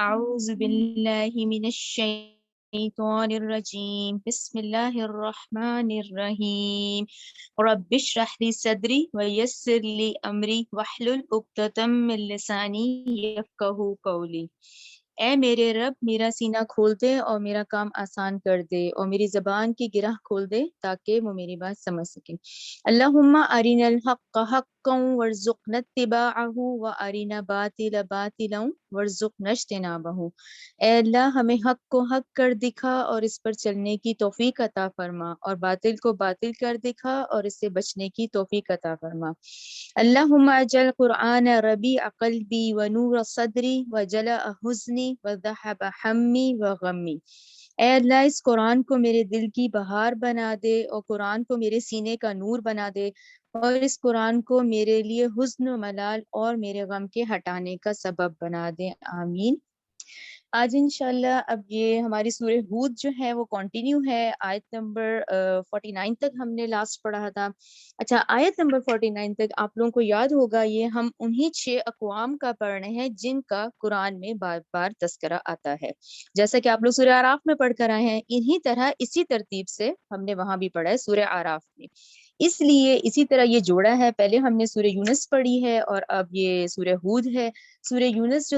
اعوذ باللہ من الشیطان الرجیم بسم اللہ الرحمن الرحیم رب اشرح لی صدری ویسر لی امری واحلل عقدۃ من لسانی یفقہوا قولی۔ اے میرے رب، میرا سینہ کھول دے اور میرا کام آسان کر دے اور میری زبان کی گرہ کھول دے تاکہ وہ میری بات سمجھ سکے۔ اللہم ارنا الحق حقا وارزقنا اتباعہ وارنا باطل باطلا وارزقنا اجتنابہ۔ اے اللہ، ہمیں حق کو حق کر دکھا اور اس پر چلنے کی توفیق عطا فرما، اور باطل کو باطل کر دکھا اور اس سے بچنے کی توفیق عطا فرما۔ اللہم اجعل قرآن ربیع قلبی ونور صدری وجلاء حزنی وذہب ہمی وغمی۔ اے اللہ، اس قرآن کو میرے دل کی بہار بنا دے اور قرآن کو میرے سینے کا نور بنا دے، اور اس قرآن کو میرے لیے حزن و ملال اور میرے غم کے ہٹانے کا سبب بنا دے، آمین۔ آج انشاءاللہ اب یہ ہماری سورہ ہود جو ہے وہ کنٹینیو ہے۔ آیت نمبر 49 تک ہم نے لاسٹ پڑھا تھا۔ اچھا، آیت نمبر 49 تک آپ لوگوں کو یاد ہوگا، یہ ہم انہی 6 اقوام کا پڑھ رہے ہیں جن کا قرآن میں بار بار تذکرہ آتا ہے۔ جیسا کہ آپ لوگ سورہ اعراف میں پڑھ کر آئے ہیں، انہی طرح اسی ترتیب سے ہم نے وہاں بھی پڑھا ہے سورہ اعراف میں۔ اس لیے اسی طرح یہ جوڑا ہے، پہلے ہم نے سورہ یونس پڑھی ہے اور اب یہ سورہ ہود ہے۔ سورہ یونس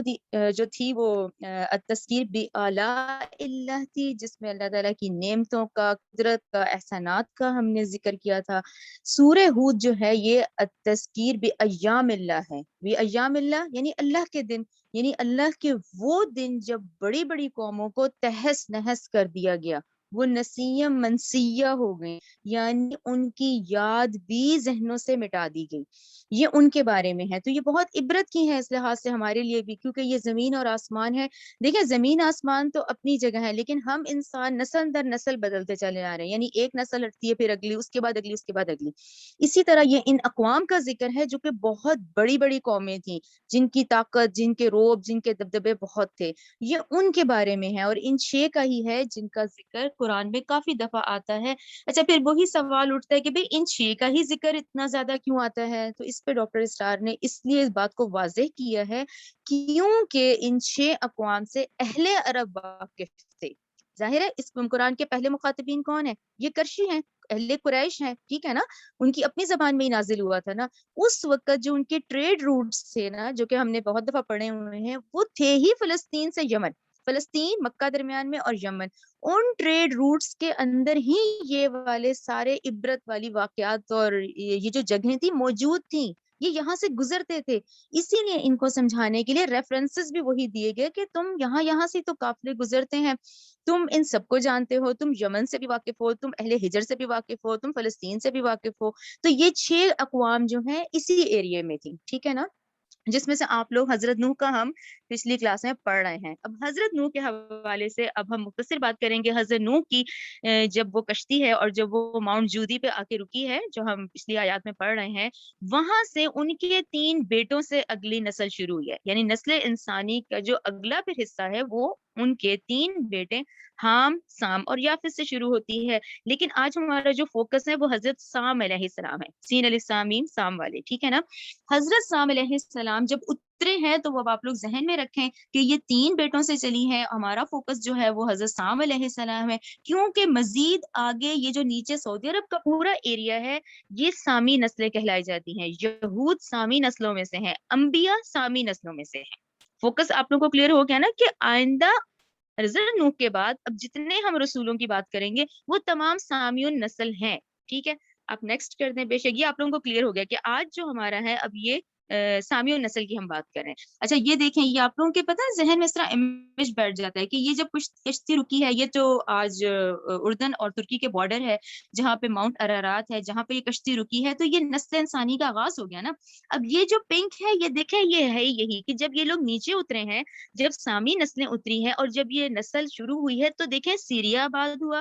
جو تھی وہ التذکیر بآلاء اللہ تھی، جس میں اللہ تعالیٰ کی نعمتوں کا، قدرت کا، احسانات کا ہم نے ذکر کیا تھا۔ سورہ ہود جو ہے یہ التذکیر بایام اللہ ہے۔ بایام اللہ یعنی اللہ کے دن، یعنی اللہ کے وہ دن جب بڑی بڑی قوموں کو تہس نہس کر دیا گیا، وہ نسیہ منسیہ ہو گئے، یعنی ان کی یاد بھی ذہنوں سے مٹا دی گئی۔ یہ ان کے بارے میں ہے، تو یہ بہت عبرت کی ہے اس لحاظ سے ہمارے لیے بھی، کیونکہ یہ زمین اور آسمان ہے۔ دیکھیں، زمین آسمان تو اپنی جگہ ہے، لیکن ہم انسان نسل در نسل بدلتے چلے آ رہے ہیں، یعنی ایک نسل ہٹتی ہے، پھر اگلی، اس کے بعد اگلی، اس کے بعد اگلی۔ اسی طرح یہ ان اقوام کا ذکر ہے جو کہ بہت بڑی بڑی قومیں تھیں، جن کی طاقت، جن کے روب، جن کے دبدبے بہت تھے۔ یہ ان کے بارے میں ہے، اور ان 6 کا ہی ہے جن کا ذکر قرآن میں کافی دفعہ آتا ہے۔ اچھا، پھر وہی سوال اٹھتا ہے کہ بھئی ان 6 کا ہی ذکر اتنا زیادہ کیوں آتا ہے؟ تو اس پہ ڈاکٹر اسرار نے اس لیے اس بات کو واضح کیا ہے کیونکہ ان 6 اقوام سے اہل عرب واقف تھے۔ ظاہر ہے اس قرآن کے پہلے مخاطبین کون ہیں؟ یہ کرشی ہیں، اہل قریش ہیں، ٹھیک ہے نا؟ ان کی اپنی زبان میں ہی نازل ہوا تھا نا۔ اس وقت جو ان کے ٹریڈ روٹس تھے نا، جو کہ ہم نے بہت دفعہ پڑھے ہوئے ہیں، وہ تھے ہی فلسطین سے یمن، فلسطین مکہ درمیان میں اور یمن۔ ان ٹریڈ روٹس کے اندر ہی یہ والے سارے عبرت والی واقعات اور یہ جو جگہیں تھی موجود تھیں، یہ یہاں سے گزرتے تھے۔ اسی لیے ان کو سمجھانے کے لیے ریفرنسز بھی وہی دیے گئے کہ تم یہاں سے تو قافلے گزرتے ہیں، تم ان سب کو جانتے ہو، تم یمن سے بھی واقف ہو، تم اہل ہجر سے بھی واقف ہو، تم فلسطین سے بھی واقف ہو۔ تو یہ 6 اقوام جو ہیں اسی ایریے میں تھی، ٹھیک ہے نا؟ جس میں سے آپ لوگ حضرت نوح کا ہم پچھلی کلاس میں پڑھ رہے ہیں۔ اب حضرت نوح کے حوالے سے اب ہم مختصر بات کریں گے۔ حضرت نوح کی جب وہ کشتی ہے اور جب وہ ماؤنٹ جودی پہ آ کے رکی ہے، جو ہم پچھلی آیات میں پڑھ رہے ہیں، وہاں سے ان کے 3 بیٹوں سے اگلی نسل شروع ہوئی ہے، یعنی نسل انسانی کا جو اگلا پھر حصہ ہے وہ ان کے 3 بیٹے حام، سام اور یافس سے شروع ہوتی ہے۔ لیکن آج ہمارا جو فوکس ہے وہ حضرت سام علیہ السلام ہے، سین علیہ السلام، سام والے، ٹھیک ہے نا؟ حضرت سام علیہ السلام جب اترے ہیں تو اب آپ لوگ ذہن میں رکھیں کہ یہ 3 بیٹوں سے چلی ہے۔ ہمارا فوکس جو ہے وہ حضرت سام علیہ السلام ہے، کیونکہ مزید آگے یہ جو نیچے سعودی عرب کا پورا ایریا ہے، یہ سامی نسلیں کہلائی جاتی ہیں۔ یہود سامی نسلوں میں سے ہیں، انبیاء سامی نسلوں میں سے ہیں۔ فوکس آپ لوگوں کو کلیئر ہو گیا نا کہ آئندہ حضرت نوح کے بعد اب جتنے ہم رسولوں کی بات کریں گے وہ تمام سامیون نسل ہیں، ٹھیک ہے؟ آپ نیکسٹ کر دیں، بے شک یہ آپ لوگوں کو کلیئر ہو گیا کہ آج جو ہمارا ہے اب یہ سامیون نسل کی ہم بات کر رہے ہیں۔ اچھا، یہ دیکھیں، یہ آپ لوگوں کے پتہ ہے ذہن میں اس طرح امیج بیٹھ جاتا ہے کہ یہ جب کچھ کشتی رکی ہے، یہ تو آج اردن اور ترکی کے بارڈر ہے جہاں پہ ماؤنٹ ارارات ہے، جہاں پہ یہ کشتی رکی ہے، تو یہ نسل انسانی کا آغاز ہو گیا نا۔ اب یہ جو پنک ہے، یہ دیکھیں، یہ ہے یہی کہ جب یہ لوگ نیچے اترے ہیں، جب سامی نسلیں اتری ہیں اور جب یہ نسل شروع ہوئی ہے، تو دیکھیں سیریا آباد ہوا،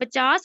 50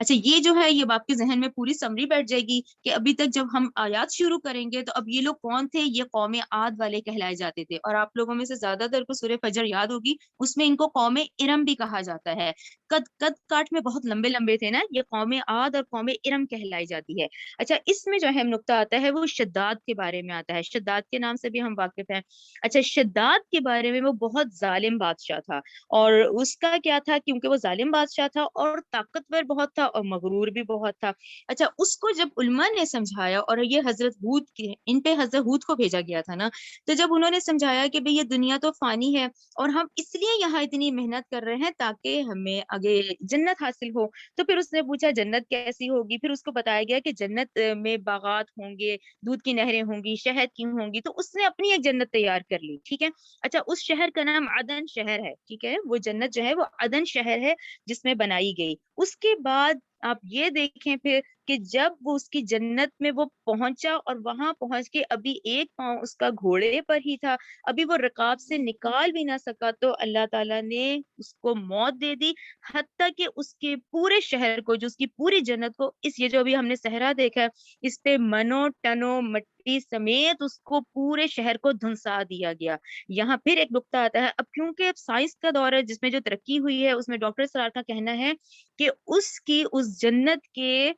اچھا یہ جو ہے یہ آپ کے ذہن میں پوری سمری بیٹھ جائے گی کہ ابھی تک جب ہم آیات شروع کریں گے تو اب یہ لوگ کون تھے، یہ قوم عاد والے کہلائے جاتے تھے، اور آپ لوگوں میں سے زیادہ تر کو سورہ فجر یاد ہوگی، اس میں ان کو قوم ارم بھی کہا جاتا ہے۔ قد قد کاٹ میں بہت لمبے لمبے تھے نا، یہ قوم عاد اور قوم ارم کہلائی جاتی ہے۔ اچھا اس میں جو اہم نقطہ آتا ہے وہ شداد کے بارے میں آتا ہے، شداد کے نام سے بھی ہم واقف ہیں۔ اچھا شداد کے بارے میں، وہ بہت ظالم بادشاہ تھا، اور اس کا کیا تھا، کیونکہ وہ ظالم بادشاہ تھا اور طاقتور بہت تھا اور مغرور بھی بہت تھا۔ اچھا اس کو جب علماء نے سمجھایا، اور یہ حضرت ہود کے ان پہ حضرت ہود کو بھیجا گیا تھا نا، تو جب انہوں نے سمجھایا کہ بھئی یہ دنیا تو فانی ہے اور ہم اس لیے یہاں اتنی محنت کر رہے ہیں تاکہ ہمیں آگے جنت حاصل ہو، تو پھر اس نے پوچھا جنت کیسی ہوگی، پھر اس کو بتایا گیا کہ جنت میں باغات ہوں گے، دودھ کی نہریں ہوں گی، شہد کی ہوں گی، تو اس نے اپنی ایک جنت تیار کر لی، ٹھیک ہے۔ اچھا اس شہر کا نام عدن شہر ہے، ٹھیک ہے، وہ جنت جو ہے وہ عدن شہر ہے جس میں بنائی گئی۔ اس کے بعد آپ یہ دیکھیں پھر کہ جب وہ اس کی جنت میں وہ پہنچا، اور وہاں پہنچ کے ابھی ایک پاؤں اس کا گھوڑے پر ہی تھا، ابھی وہ رکاب سے نکال بھی نہ سکا، تو اللہ تعالیٰ نے اس کو موت دے دی، حتیٰ کہ اس کے پورے شہر کو، جو اس کی پوری جنت کو، اس یہ جو ابھی ہم نے صحرا دیکھا ہے، اس پہ منو ٹنو مٹی سمیت اس کو پورے شہر کو دھنسا دیا گیا۔ یہاں پھر ایک نقطہ آتا ہے، اب کیونکہ اب سائنس کا دور ہے جس میں جو ترقی ہوئی ہے، اس میں ڈاکٹر سرار کا کہنا ہے کہ اس جنت کے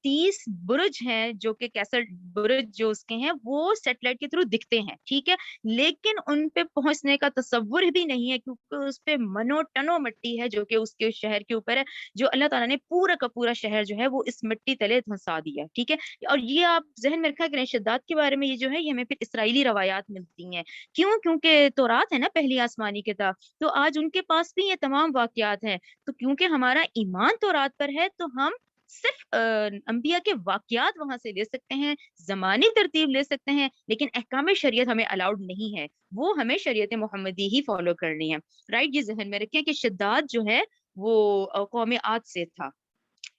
30 برج ہیں، جو کہ کیسل برج جو اس کے ہیں وہ سیٹلائٹ کے تھرو دکھتے ہیں، ٹھیک ہے، لیکن ان پہ پہنچنے کا تصور بھی نہیں ہے، کیونکہ اس پہ منو ٹنو مٹی ہے جو کہ اس کے شہر کے اوپر ہے، جو اللہ تعالیٰ نے پورا کا پورا شہر جو ہے وہ اس مٹی تلے دھنسا دیا، ٹھیک ہے۔ اور یہ آپ ذہن میں رکھا کریں، شداد کے بارے میں یہ جو ہے یہ ہمیں پھر اسرائیلی روایات ملتی ہیں، کیونکہ تورات ہے نا پہلی آسمانی کتاب، تو آج ان کے پاس بھی یہ تمام واقعات ہیں، تو کیونکہ ہمارا ایمان تورات پر ہے تو ہم صرف انبیاء کے واقعات وہاں سے لے سکتے ہیں، زمانی ترتیب لے سکتے ہیں، لیکن احکام شریعت ہمیں الاؤڈ نہیں ہے، وہ ہمیں شریعت محمدی ہی فالو کرنی ہے، رائٹ۔ یہ ذہن میں رکھیں کہ شداد جو ہے وہ قوم عاد سے تھا،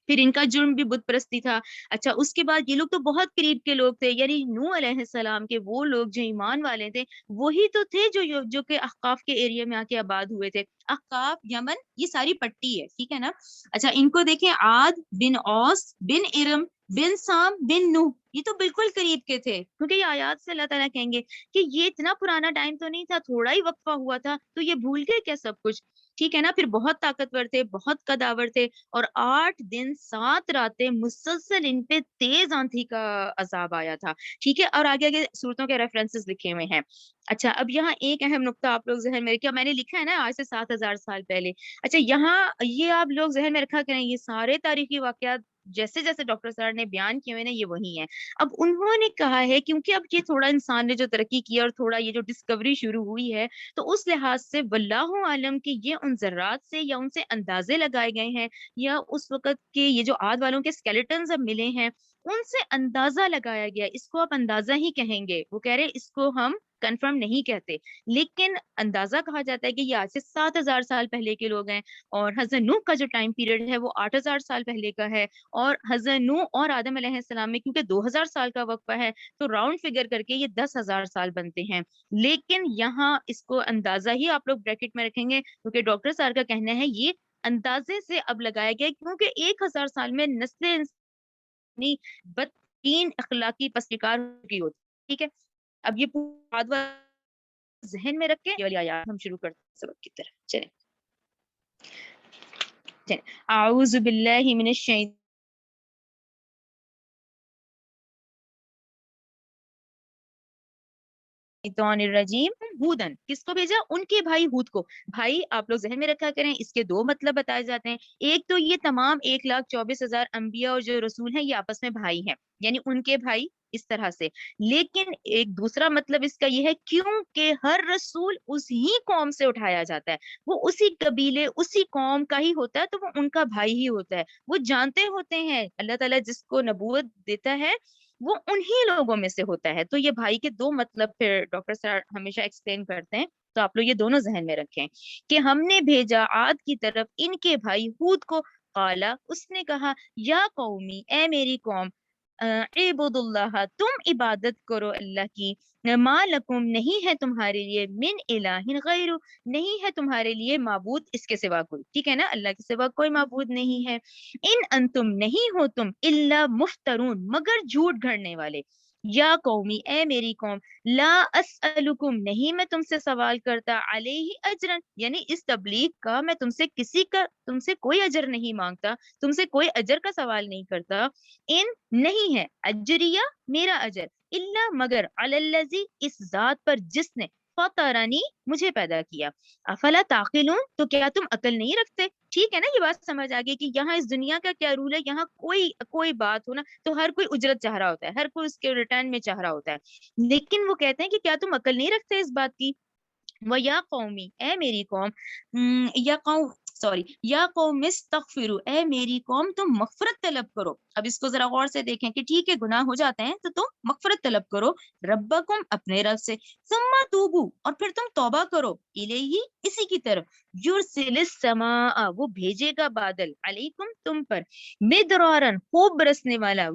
پھر ان کا جرم بھی بت پرستی تھا۔ اچھا اس کے بعد یہ لوگ تو بہت قریب کے لوگ تھے، یعنی نوح علیہ السلام کے وہ لوگ جو ایمان والے تھے وہی تو تھے جو کہ احقاف کے ایریا میں آ کے آباد ہوئے تھے، احقاف یمن یہ ساری پٹی ہے، ٹھیک ہے نا۔ اچھا ان کو دیکھیں، عاد بن اوس بن ارم بن سام بن نوح، یہ تو بالکل قریب کے تھے، کیونکہ یہ آیات سے اللہ تعالیٰ کہیں گے کہ یہ اتنا پرانا ٹائم تو نہیں تھا، تھوڑا ہی وقفہ ہوا تھا، تو یہ بھول گئے کیا سب کچھ، ٹھیک ہے نا۔ پھر بہت طاقتور تھے، بہت قداور تھے، اور 8 دن 7 راتیں مسلسل ان پہ تیز آندھی کا عذاب آیا تھا، ٹھیک ہے، اور آگے آگے صورتوں کے ریفرنسز لکھے ہوئے ہیں۔ اچھا اب یہاں ایک اہم نقطہ آپ لوگ ذہن میں رکھیں، میں نے لکھا ہے نا آج سے 7000 سال پہلے، اچھا یہاں یہ آپ لوگ ذہن میں رکھا کریں، یہ سارے تاریخی واقعات جیسے جیسے ڈاکٹر صاحب نے بیان کیے ہوئے نا یہ وہی ہیں۔ اب انہوں نے کہا ہے کیونکہ اب یہ تھوڑا انسان نے جو ترقی کی اور تھوڑا یہ جو ڈسکوری شروع ہوئی ہے، تو اس لحاظ سے واللہ عالم کہ یہ ان ذرات سے یا ان سے اندازے لگائے گئے ہیں، یا اس وقت کے یہ جو عاد والوں کے اسکیلیٹنز اب ملے ہیں ان سے اندازہ لگایا گیا، اس کو آپ اندازہ ہی کہیں گے، وہ کہہ رہے اس کو ہم کنفرم نہیں کہتے، لیکن اندازہ کہا جاتا ہے کہ یہ آج سے 7000 سال پہلے کے لوگ ہیں، اور حضرت نوح کا جو ٹائم پیریڈ ہے وہ 8000 سال پہلے کا ہے، اور حضرت نوح اور آدم علیہ السلام میں کیونکہ 2000 سال کا وقفہ ہے تو راؤنڈ فگر کر کے یہ 10,000 سال بنتے ہیں، لیکن یہاں اس کو اندازہ ہی آپ لوگ بریکٹ میں رکھیں گے، کیونکہ ڈاکٹر سار کا کہنا ہے یہ اندازے سے اب لگایا گیا کیونکہ 1000 سال میں نسل انسانی بدترین اخلاقی پسکار کی ہوتی، ٹھیک ہے۔ اب یہ پورا ذہن میں رکھ کے یہ والی آیات ہم شروع کرتے ہیں سبق کی طرف، چلیں چلیں۔ اعوذ باللہ من الشیطان الرجیم، ہودن کس کو بھیجا، ان کے بھائی ہود کو۔ بھائی آپ لوگ ذہن میں رکھا کریں، اس کے دو مطلب بتائے جاتے ہیں، ایک تو یہ تمام 1,24,000 انبیاء اور جو رسول ہیں یہ آپس میں بھائی ہیں، یعنی ان کے بھائی اس طرح سے، لیکن ایک دوسرا مطلب اس کا یہ ہے کیونکہ ہر رسول اسی قوم سے اٹھایا جاتا ہے، وہ اسی قبیلے اسی قوم کا ہی ہوتا ہے، تو وہ ان کا بھائی ہی ہوتا ہے، وہ جانتے ہوتے ہیں اللہ تعالیٰ جس کو نبوت دیتا ہے وہ انہی لوگوں میں سے ہوتا ہے، تو یہ بھائی کے دو مطلب پھر ڈاکٹر صاحب ہمیشہ ایکسپلین کرتے ہیں، تو آپ لوگ یہ دونوں ذہن میں رکھیں کہ ہم نے بھیجا عاد کی طرف ان کے بھائی ہود کو، قالا اس نے کہا، یا قومی اے میری قوم، عبد اللہ تم عبادت کرو اللہ کی، ما لکم نہیں ہے تمہارے لیے، من الہ غیر نہیں ہے تمہارے لیے معبود اس کے سوا کوئی، ٹھیک ہے نا، اللہ کے سوا کوئی معبود نہیں ہے، ان انتم نہیں ہو تم الا مفترون مگر جھوٹ گھڑنے والے، یا قومی اے میری قوم، لا اسألکم نہیں میں تم سے سوال کرتا، علیہ اجرن یعنی اس تبلیغ کا میں تم سے کوئی اجر نہیں مانگتا، تم سے کوئی اجر کا سوال نہیں کرتا، ان نہیں ہے اجریہ میرا اجر، الا مگر علی الذی اس ذات پر جس نے فطرنی مجھے پیدا کیا، افلا تعقلون تو کیا تم عقل نہیں رکھتے، ٹھیک ہے نا، یہ بات سمجھ آ گئی کہ یہاں اس دنیا کا کیا رول ہے، یہاں کوئی بات ہو نا تو ہر کوئی اجرت چاہ رہا ہوتا ہے، ہر کوئی اس کے ریٹرن میں چاہ رہا ہوتا ہے، لیکن وہ کہتے ہیں کہ کیا تم عقل نہیں رکھتے اس بات کی، وہ یا قومی اے میری قوم، یا قوم استغفروا اے میری قوم تم مغفرت طلب کرو، اب اس کو ذرا غور سے دیکھیں کہ ٹھیک ہے گناہ ہو جاتے ہیں تو تم مغفرت طلب کرو، ربکم اپنے رب سے، ثم توبو اور پھر تم توبہ کرو، الیہ اسی کی طرف، یرسل السماء وہ بھیجے گا بادل، علیکم تم پر، مدرارن خوب برسنے والا،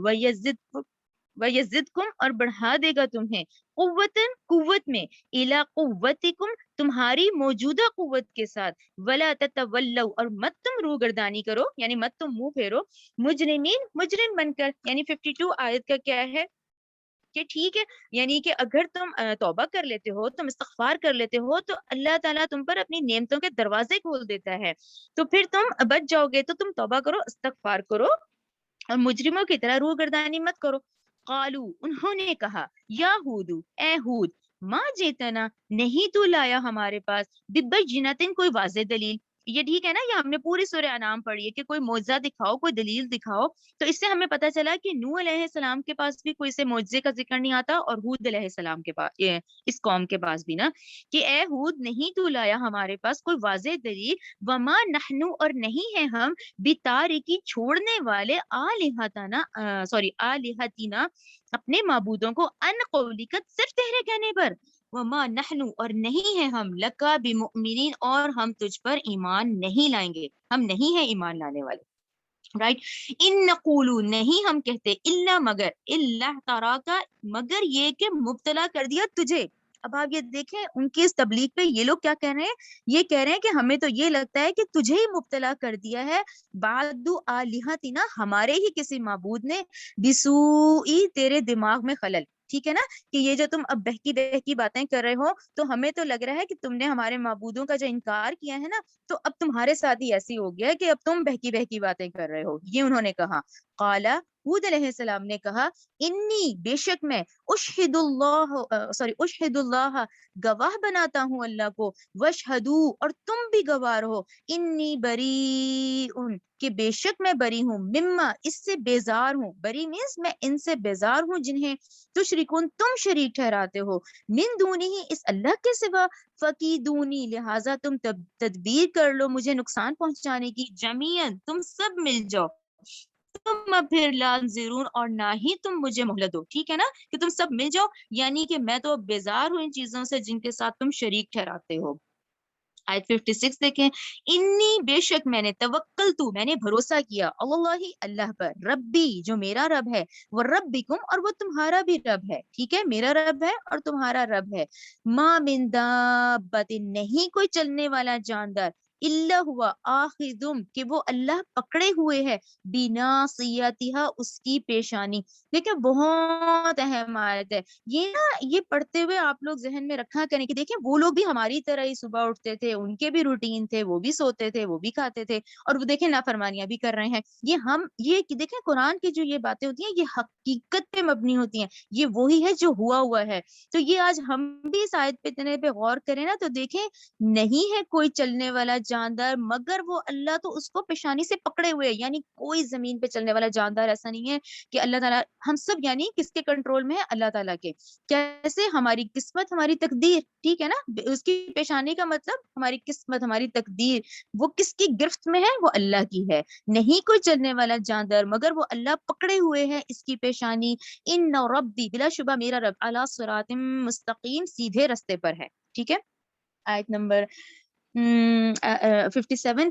وَيَزِدْكُمْ اور بڑھا دے گا تمہیں، قوتن قوت میں، اِلَىٰ قُوَّتِكُمْ تمہاری موجودہ قوت کے ساتھ، وَلَا تَتَوَلَّوْا اور مت تم روگردانی کرو یعنی مت تم منہ پھیرو، مجرمین مجرم بن کر، یعنی 52 آیت کا کیا ہے کہ ٹھیک ہے، یعنی کہ اگر تم توبہ کر لیتے ہو، تم استغفار کر لیتے ہو تو اللہ تعالیٰ تم پر اپنی نعمتوں کے دروازے کھول دیتا ہے، تو پھر تم بچ جاؤ گے، تو تم توبہ کرو استغفار کرو اور مجرموں کی طرح روگردانی مت کرو، قالو انہوں نے کہا، یا ہود اے ہود، ماں جیتنا نہیں تو لایا ہمارے پاس، ببینۃ کوئی واضح دلیل، یہ ٹھیک ہے نا، یہ ہم نے پوری سورہ انعام پڑھی ہے کہ کوئی معجزہ دکھاؤ، کوئی دلیل دکھاؤ، تو اس سے ہمیں پتہ چلا کہ نوح علیہ السلام کے پاس بھی کوئی سے معجزے کا ذکر نہیں آتا، اور ہود علیہ السلام کے پاس اس قوم کے پاس بھی نا، کہ اے ہود نہیں تو لایا ہمارے پاس کوئی واضح دلیل، وما نحنو اور نہیں ہے ہم بتارکی چھوڑنے والے آلہتنا اپنے معبودوں کو، ان قولکت صرف تیرے کہنے پر، وما نحنو اور نہیں ہے ہم لکا بمؤمنین اور ہم تجھ پر ایمان نہیں لائیں گے، ہم نہیں ہیں ایمان لانے والے، رائٹ، ان نقولو نہیں ہم کہتے، الا مگر، اللہ تراکا مگر یہ کہ مبتلا کر دیا تجھے، اب آپ یہ دیکھیں ان کی اس تبلیغ پہ یہ لوگ کیا کہہ رہے ہیں، یہ کہہ رہے ہیں کہ ہمیں تو یہ لگتا ہے کہ تجھے ہی مبتلا کر دیا ہے، بعد آلہتنا ہمارے ہی کسی معبود نے، بسوئی تیرے دماغ میں خلل، ٹھیک ہے نا، کہ یہ جو تم اب بہکی بہکی باتیں کر رہے ہو تو ہمیں تو لگ رہا ہے کہ تم نے ہمارے معبودوں کا جو انکار کیا ہے نا، تو اب تمہارے ساتھ ہی ایسی ہو گیا کہ اب تم بہکی بہکی باتیں کر رہے ہو، یہ انہوں نے کہا، قالا ہود علیہ السلام نے کہا، انی بے شک میں، اشہد اللہ گواہ بناتا ہوں اللہ کو، وشہدو اور تم بھی گواہ رہو، انی بریئن کہ بے شک میں بری ہوں، مما اس سے بیزار ہوں، بری مینس میں ان سے بیزار ہوں جنہیں تشرکون تم شریک ٹھہراتے ہو، من دونی اس اللہ کے سوا، فقیدونی لہٰذا تم تدبیر کر لو مجھے نقصان پہنچانے کی، جمیعاً تم سب مل جاؤ، تم پھر لانظرون اور نہ ہی تم مجھے مہلت دو، ٹھیک ہے نا، کہ تم سب مل جاؤ، یعنی کہ میں تو بیزار ہوں ان چیزوں سے جن کے ساتھ تم شریک ٹھہراتے ہو، آیت 56 دیکھیں، انی بے شک میں نے میں نے بھروسہ کیا، اللہ اللہ پر، ربی جو میرا رب ہے، وہ ربکم اور وہ تمہارا بھی رب ہے، ٹھیک ہے، میرا رب ہے اور تمہارا رب ہے، ما من دابت نہیں کوئی چلنے والا جاندار، الا ہوا آخذم کہ وہ اللہ پکڑے ہوئے ہے، بناصیتہا اس کی پیشانی، دیکھیں بہت اہم آیت ہے یہ نا، یہ پڑھتے ہوئے آپ لوگ ذہن میں رکھا کریں کہ دیکھیں وہ لوگ بھی ہماری طرح ہی صبح اٹھتے تھے، ان کے بھی روٹین تھے، وہ بھی سوتے تھے، وہ بھی کھاتے تھے، اور وہ دیکھیں نافرمانیاں بھی کر رہے ہیں، یہ کہ دیکھیں قرآن کی جو یہ باتیں ہوتی ہیں یہ حقیقت پہ مبنی ہوتی ہیں، یہ وہی ہے جو ہوا ہے، تو یہ آج ہم بھی اس آیت پہ اتنے پہ غور کریں نا تو دیکھیں نہیں ہے کوئی چلنے والا جاندار مگر وہ اللہ تو اس کو پیشانی سے پکڑے ہوئے، یعنی کوئی زمین پہ چلنے والا جاندار ایسا نہیں ہے کہ اللہ تعالیٰ، ہم سب یعنی کس کے کنٹرول میں ہے، اللہ تعالیٰ کے، کیسے ہماری قسمت ہماری تقدیر، ٹھیک ہے نا، اس کی پیشانی کا مطلب ہماری قسمت ہماری تقدیر وہ کس کی گرفت میں ہے، وہ اللہ کی ہے، نہیں کوئی چلنے والا جاندار مگر وہ اللہ پکڑے ہوئے ہیں اس کی پیشانی، ان ربی بلا شبہ میرا رب علی صراط مستقیم سیدھے رستے پر ہے، ٹھیک ہے، آیت نمبر 57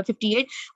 58,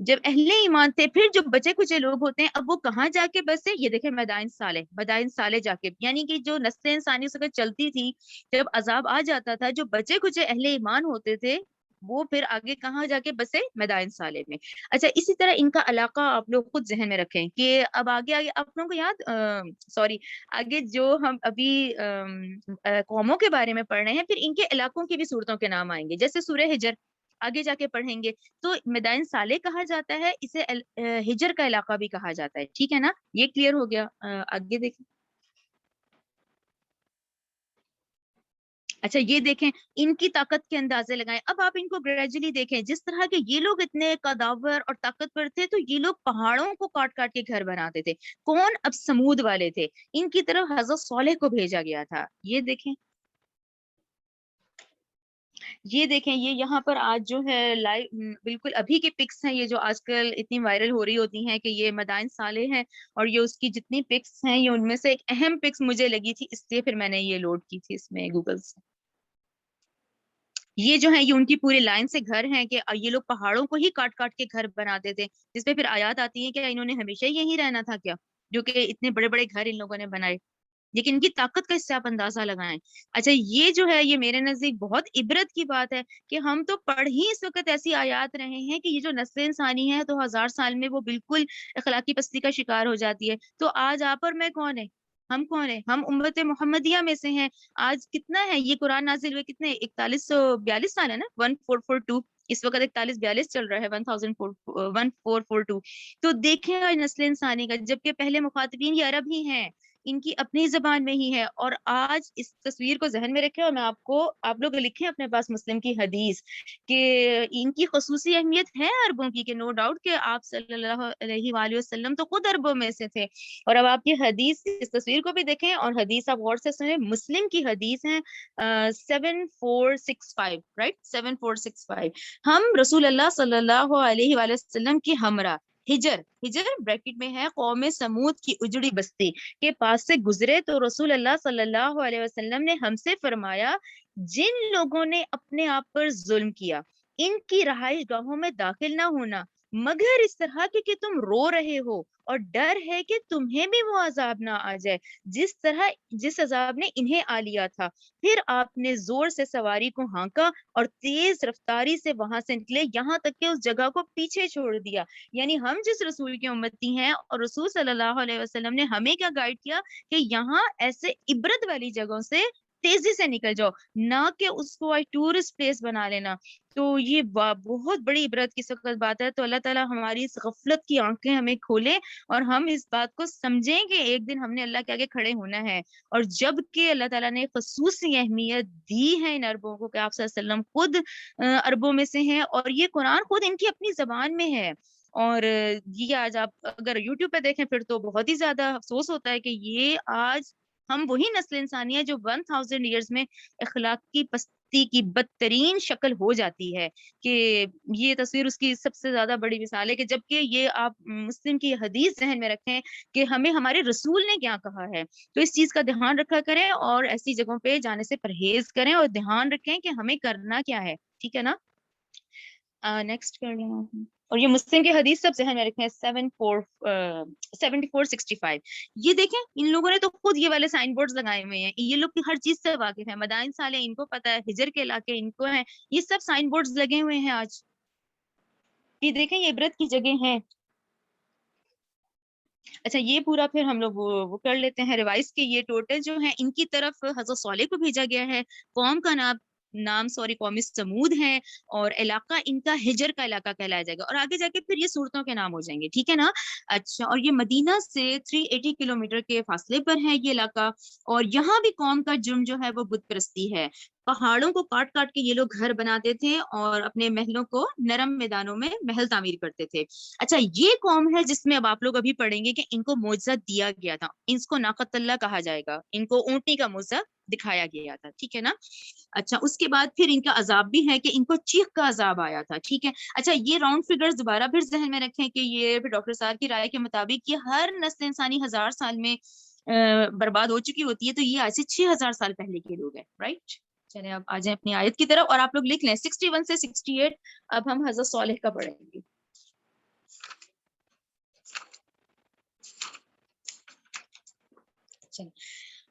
جب اہل ایمان تھے، پھر جو بچے کچے لوگ ہوتے ہیں اب وہ کہاں جا کے بسے، یہ دیکھیں مدائن صالح جا کے، یعنی کہ جو نسل انسانی اس وقت چلتی تھی، جب عذاب آ جاتا تھا، جو بچے کچے اہل ایمان ہوتے تھے وہ پھر آگے کہاں جا کے بسے، مدائن صالح میں۔ اچھا اسی طرح ان کا علاقہ آپ لوگ خود ذہن میں رکھیں کہ اب آگے آگے آپ لوگوں کو یاد سوری آگے جو ہم ابھی قوموں کے بارے میں پڑھ رہے ہیں، پھر ان کے علاقوں کی بھی صورتوں کے نام آئیں گے، جیسے سورہ ہجر آگے جا کے پڑھیں گے تو مدائن صالح کہا جاتا ہے، اسے ہجر کا علاقہ بھی کہا جاتا ہے، ٹھیک ہے نا، یہ کلیئر ہو گیا۔ آگے دیکھیں، اچھا یہ دیکھیں ان کی طاقت کے اندازے لگائیں، اب آپ ان کو گریجولی دیکھیں، جس طرح کے یہ لوگ اتنے قداور اور طاقتور تھے تو یہ لوگ پہاڑوں کو کاٹ کاٹ کے گھر بناتے تھے، کون؟ اب سمود والے تھے، ان کی طرف حضرت صالح کو بھیجا گیا تھا۔ یہ دیکھیں یہ یہاں پر آج جو ہے لائیو بالکل ابھی کے پکس ہیں، یہ جو آج کل اتنی وائرل ہو رہی ہوتی ہیں کہ یہ مدائن صالح ہیں، اور یہ اس کی جتنی پکس ہیں، یہ ان میں سے ایک اہم پکس مجھے لگی تھی، اس لیے پھر میں نے یہ لوڈ کی تھی اس میں گوگل سے۔ یہ جو ہے یہ ان کی پورے لائن سے گھر ہیں کہ یہ لوگ پہاڑوں کو ہی کاٹ کاٹ کے گھر بناتے تھے، جس پہ پھر آیات آتی ہیں کہ انہوں نے ہمیشہ یہی رہنا تھا کیا، جو کہ اتنے بڑے بڑے گھر ان لوگوں نے بنائے، لیکن ان کی طاقت کا اس سے آپ اندازہ لگائیں۔ اچھا یہ جو ہے یہ میرے نزدیک بہت عبرت کی بات ہے کہ ہم تو پڑھ ہی اس وقت ایسی آیات رہے ہیں کہ یہ جو نسل انسانی ہے تو 1000 سال میں وہ بالکل اخلاقی پستی کا شکار ہو جاتی ہے، تو آج آپ اور میں کون ہے؟ ہم کون ہیں؟ ہم امت محمدیہ میں سے ہیں۔ آج کتنا ہے یہ قرآن نازل ہوئے، کتنے 4142 سال ہے نا، 1442، اس وقت 4142 چل رہا ہے، 1442۔ تو دیکھیں آج نسل انسانی کا، جبکہ پہلے مخاطبین یہ عرب ہی ہیں، ان کی اپنی زبان میں ہی ہے، اور آج اس تصویر کو ذہن میں رکھیں، اور میں آپ لوگ لکھیں اپنے پاس مسلم کی حدیث کہ ان کی خصوصی اہمیت ہے عربوں کی، کہ نو ڈاؤٹ کہ آپ صلی اللہ علیہ وآلہ وسلم تو خود عربوں میں سے تھے، اور اب آپ یہ حدیث اس تصویر کو بھی دیکھیں، اور حدیث آپ غور سے سنیں، مسلم کی حدیث ہے 7465، رائٹ 7465، ہم رسول اللہ صلی اللہ علیہ وآلہ وسلم کی ہمراہ ہجر بریکٹ میں ہے قوم سمود کی اجڑی بستی کے پاس سے گزرے تو رسول اللہ صلی اللہ علیہ وسلم نے ہم سے فرمایا، جن لوگوں نے اپنے آپ پر ظلم کیا ان کی رہائش گاہوں میں داخل نہ ہونا مگر اس طرح کے کہ تم رو رہے ہو اور ڈر ہے کہ تمہیں بھی وہ عذاب نہ آ جائے جس عذاب نے انہیں آ لیا تھا۔ پھر آپ نے زور سے سواری کو ہانکا اور تیز رفتاری سے وہاں سے نکلے یہاں تک کہ اس جگہ کو پیچھے چھوڑ دیا، یعنی ہم جس رسول کی امتی ہیں اور رسول صلی اللہ علیہ وسلم نے ہمیں کیا گائیڈ کیا کہ یہاں ایسے عبرت والی جگہوں سے تیزی سے نکل جاؤ، نہ کہ اس کو ٹورسٹ پلیس بنا لینا۔ تو یہ بہت بڑی عبرت کی سخت بات ہے، تو اللہ تعالیٰ ہماری اس غفلت کی آنکھیں ہمیں کھولے اور ہم اس بات کو سمجھیں کہ ایک دن ہم نے اللہ کے آگے کھڑے ہونا ہے، اور جب کہ اللہ تعالیٰ نے خصوصی اہمیت دی ہے ان عربوں کو کہ آپ صلی اللہ علیہ وسلم خود عربوں میں سے ہیں، اور یہ قرآن خود ان کی اپنی زبان میں ہے، اور یہ آج آپ اگر یوٹیوب پہ دیکھیں پھر تو بہت ہی زیادہ افسوس ہوتا ہے کہ یہ آج ہم وہی نسل انسانی ہے جو 1000 ایئرز میں اخلاقی پستی کی بدترین شکل ہو جاتی ہے، کہ یہ تصویر اس کی سب سے زیادہ بڑی مثال ہے، کہ جبکہ یہ آپ مسلم کی حدیث ذہن میں رکھیں کہ ہمیں ہمارے رسول نے کیا کہا ہے، تو اس چیز کا دھیان رکھا کریں اور ایسی جگہوں پہ جانے سے پرہیز کریں اور دھیان رکھیں کہ ہمیں کرنا کیا ہے، ٹھیک ہے نا۔ نیکسٹ کر لیں اور یہ مسلم کی حدیث سب ذہن میں رکھیں 7465۔ یہ دیکھیں ان لوگوں نے تو خود یہ والے سائن بورڈز لگائے ہوئے ہیں، یہ لوگ ہر چیز سے واقف ہیں، مدائن صالح ان کو پتا ہے، ہجر کے علاقے ان کو ہیں، یہ سب سائن بورڈز لگے ہوئے ہیں آج، یہ دیکھیں یہ عبرت کی جگہ ہیں۔ اچھا یہ پورا پھر ہم لوگ وہ کر لیتے ہیں ریوائز کے، یہ ٹوٹل جو ہیں ان کی طرف حضرت صالح کو بھیجا گیا ہے، قوم کا نام قوم سمود ہے، اور علاقہ ان کا ہجر کا علاقہ کہلایا جائے گا، اور آگے جا کے پھر یہ صورتوں کے نام ہو جائیں گے، ٹھیک ہے نا۔ اچھا اور یہ مدینہ سے 380 کلومیٹر کے فاصلے پر ہے یہ علاقہ، اور یہاں بھی قوم کا جرم جو ہے وہ بت پرستی ہے، پہاڑوں کو کاٹ کاٹ کے یہ لوگ گھر بناتے تھے اور اپنے محلوں کو نرم میدانوں میں محل تعمیر کرتے تھے۔ اچھا یہ قوم ہے جس میں اب آپ لوگ ابھی پڑھیں گے کہ ان کو معجزہ دیا گیا تھا، ان کو ناقۃ اللہ کہا جائے گا، ان کو اونٹنی کا معجزہ دکھایا گیا تھا، ٹھیک ہے نا۔ اچھا اس کے بعد پھر ان کا عذاب بھی ہے کہ ان کو چیخ کا عذاب آیا تھا، ٹھیک ہے۔ اچھا یہ راؤنڈ فگرز دوبارہ پھر ذہن میں رکھیں کہ یہ پھر ڈاکٹر صاحب کی رائے کے مطابق یہ ہر نسل انسانی 1000 سال میں برباد ہو چکی ہوتی ہے، تو یہ آج سے 6000 سال پہلے کے لوگ ہیں، رائٹ۔ چلیں اب آ جائیں اپنی آیت کی طرف، اور آپ لوگ لکھ لیں 61 سے 68 اب ہم حضرت صالح کا پڑھیں گے۔ چلیں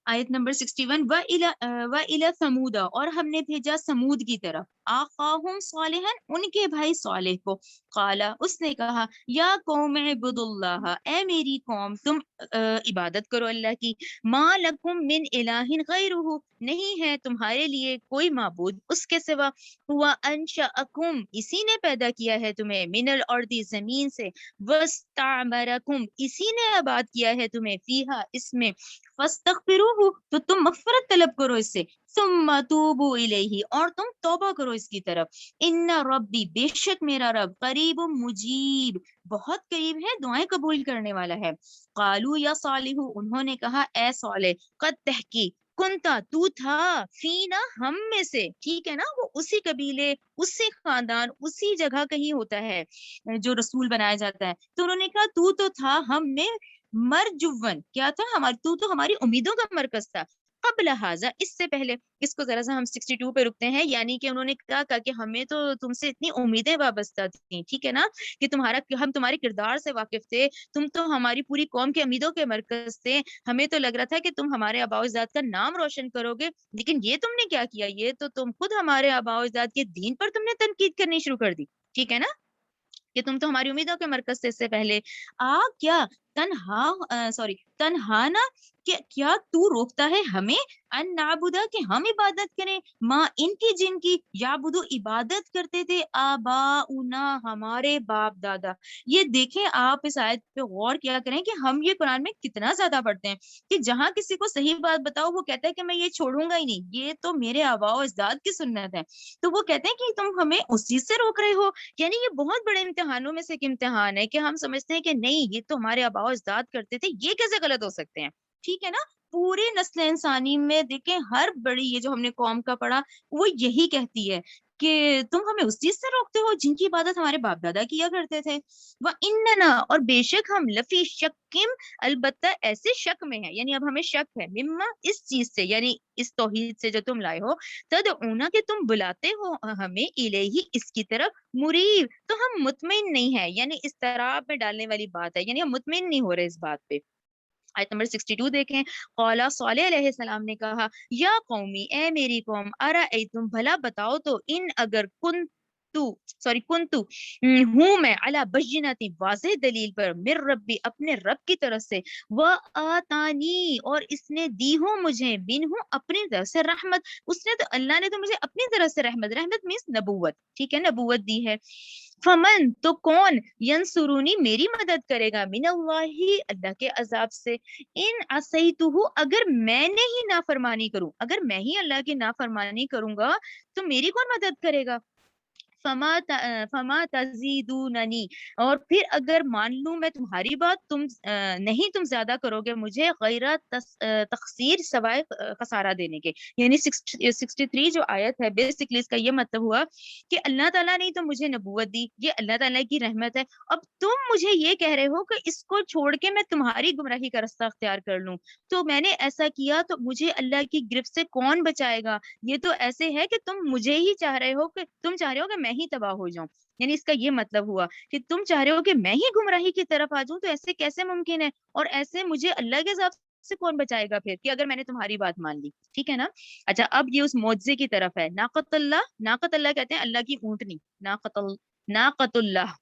آیت نمبر 61 وَإِلَى ثَمُودَ اور ہم نے بھیجا سمود کی طرف آخاہم صالحا ان کے بھائی صالح کو قالا اس نے کہا یا قوم اعبدوا اللہ اے میری قوم تم عبادت کرو اللہ کی ما لکم من الہ غیرہ نہیں ہے تمہارے لیے کوئی معبود اس کے سوا ہوا انشأکم اسی نے پیدا کیا ہے تمہیں من الارض زمین سے واستعمرکم اسی نے آباد کیا ہے تمہیں فیہا اس میں فاستغفروہ تو تم مغفرت طلب کرو اس سے ثم توبوا الیہ اور تم توبہ کرو اس کی طرف ان ربی بے شک میرا رب قریب مجیب بہت قریب ہے دعائیں قبول کرنے والا ہے قالوا یا صالح انہوں نے کہا اے صالح قد تحقیق کنتا تو تھا فینا ہم میں سے ٹھیک ہے نا وہ اسی قبیلے اسی خاندان اسی جگہ کہیں ہوتا ہے جو رسول بنایا جاتا ہے تو انہوں نے کہا تو تھا ہم میں مرجون کیا تھا ہماری تو ہماری امیدوں کا مرکز تھا قبل حاضر اس سے پہلے اس کو ذرا سا ہم 62 پہ رکتے ہیں یعنی کہ انہوں نے کہا کہ ہمیں تو تم سے اتنی امیدیں وابستہ تھیں ٹھیک ہے نا کہ ہم تمہارے کردار سے واقف تھے تم تو ہماری پوری قوم کے امیدوں کے مرکز تھے ہمیں تو لگ رہا تھا کہ تم ہمارے آباء و اجداد کا نام روشن کرو گے لیکن یہ تم نے کیا کیا یہ تو تم خود ہمارے آباء و اجداد کے دین پر تم نے تنقید کرنی شروع کر دی ٹھیک ہے نا کہ تم تو ہماری امیدوں کے مرکز سے اس سے پہلے کیا تنہانا کہ کیا تو روکتا ہے ہمیں ان نعبدا کہ ہم عبادت کریں ماں ان کی جن کی یعبدو عبادت کرتے تھے آباؤنا ہمارے باپ دادا یہ دیکھیں آپ اس آیت پہ غور کیا کریں کہ ہم یہ قرآن میں کتنا زیادہ پڑھتے ہیں کہ جہاں کسی کو صحیح بات بتاؤ وہ کہتا ہے کہ میں یہ چھوڑوں گا ہی نہیں یہ تو میرے آباء و اجداد کی سنت ہے تو وہ کہتے ہیں کہ تم ہمیں اس چیز سے روک رہے ہو یعنی یہ بہت بڑے امتحانوں میں سے ایک امتحان ہے کہ ہم سمجھتے ہیں کہ نہیں یہ تو ہمارے آباء و اجداد کرتے تھے یہ کیسے غلط ہو سکتے ہیں ٹھیک ہے نا پوری نسل انسانی میں دیکھیں ہر بڑی یہ جو ہم نے قوم کا پڑھا وہ یہی کہتی ہے کہ تم ہمیں اس چیز سے روکتے ہو جن کی عبادت ہمارے باپ دادا کیا کرتے تھے وَإِنَّنَا اور بے شک ہم لفی شکم البتہ ایسے شک میں ہے یعنی اب ہمیں شک ہے مما اس چیز سے یعنی اس توحید سے جو تم لائے ہو تدعونا کہ تم بلاتے ہو ہمیں الیہ اس کی طرف مریب تو ہم مطمئن نہیں ہے یعنی اس طرح میں ڈالنے والی بات ہے یعنی ہم مطمئن نہیں ہو رہے اس بات پہ آیت نمبر 62 دیکھیں قالا صالح علیہ السلام نے کہا یا قومی اے میری قوم ارأیتم بھلا بتاؤ تو ان اگر کنتو ہوں میں علی بینۃ واضح دلیل پر من ربی اپنے رب کی طرف سے وآتانی اور اس نے دی ہو مجھے منہ اپنی طرف سے رحمت اس نے تو اللہ نے تو مجھے اپنی طرف سے رحمت مینس نبوت ٹھیک ہے نبوت دی ہے فمن تو کون ینصرونی میری مدد کرے گا من اللہ کے عذاب سے ان عصیتہ اگر میں نے ہی نافرمانی کروں اگر میں ہی اللہ کی نافرمانی کروں گا تو میری کون مدد کرے گا فما تزیدوننی اور پھر اگر مان لوں میں تمہاری بات تم نہیں تم زیادہ کرو گے مجھے غیر تقصیر سوائے خسارہ دینے کے یعنی 63 جو آیت ہے بیسکلی اس کا یہ مطلب ہوا کہ اللہ تعالیٰ نے تو مجھے نبوت دی یہ اللہ تعالیٰ کی رحمت ہے اب تم مجھے یہ کہہ رہے ہو کہ اس کو چھوڑ کے میں تمہاری گمراہی کا رستہ اختیار کر لوں تو میں نے ایسا کیا تو مجھے اللہ کی گرفت سے کون بچائے گا یہ تو ایسے ہے کہ تم مجھے ہی چاہ رہے ہو کہ میں ہی تباہ ہو جاؤں یعنی اس کا یہ مطلب ہوا کہ تم چاہ رہے ہو کہ میں ہی گمراہی کی طرف آ جاؤں تو ایسے کیسے ممکن ہے اور ایسے مجھے اللہ کے عذاب سے کون بچائے گا پھر کہ اگر میں نے تمہاری بات مان لی ٹھیک ہے نا اچھا اب یہ اس معجزے کی طرف ہے ناقت اللہ کہتے ہیں اللہ کی اونٹنی ناقت اللہ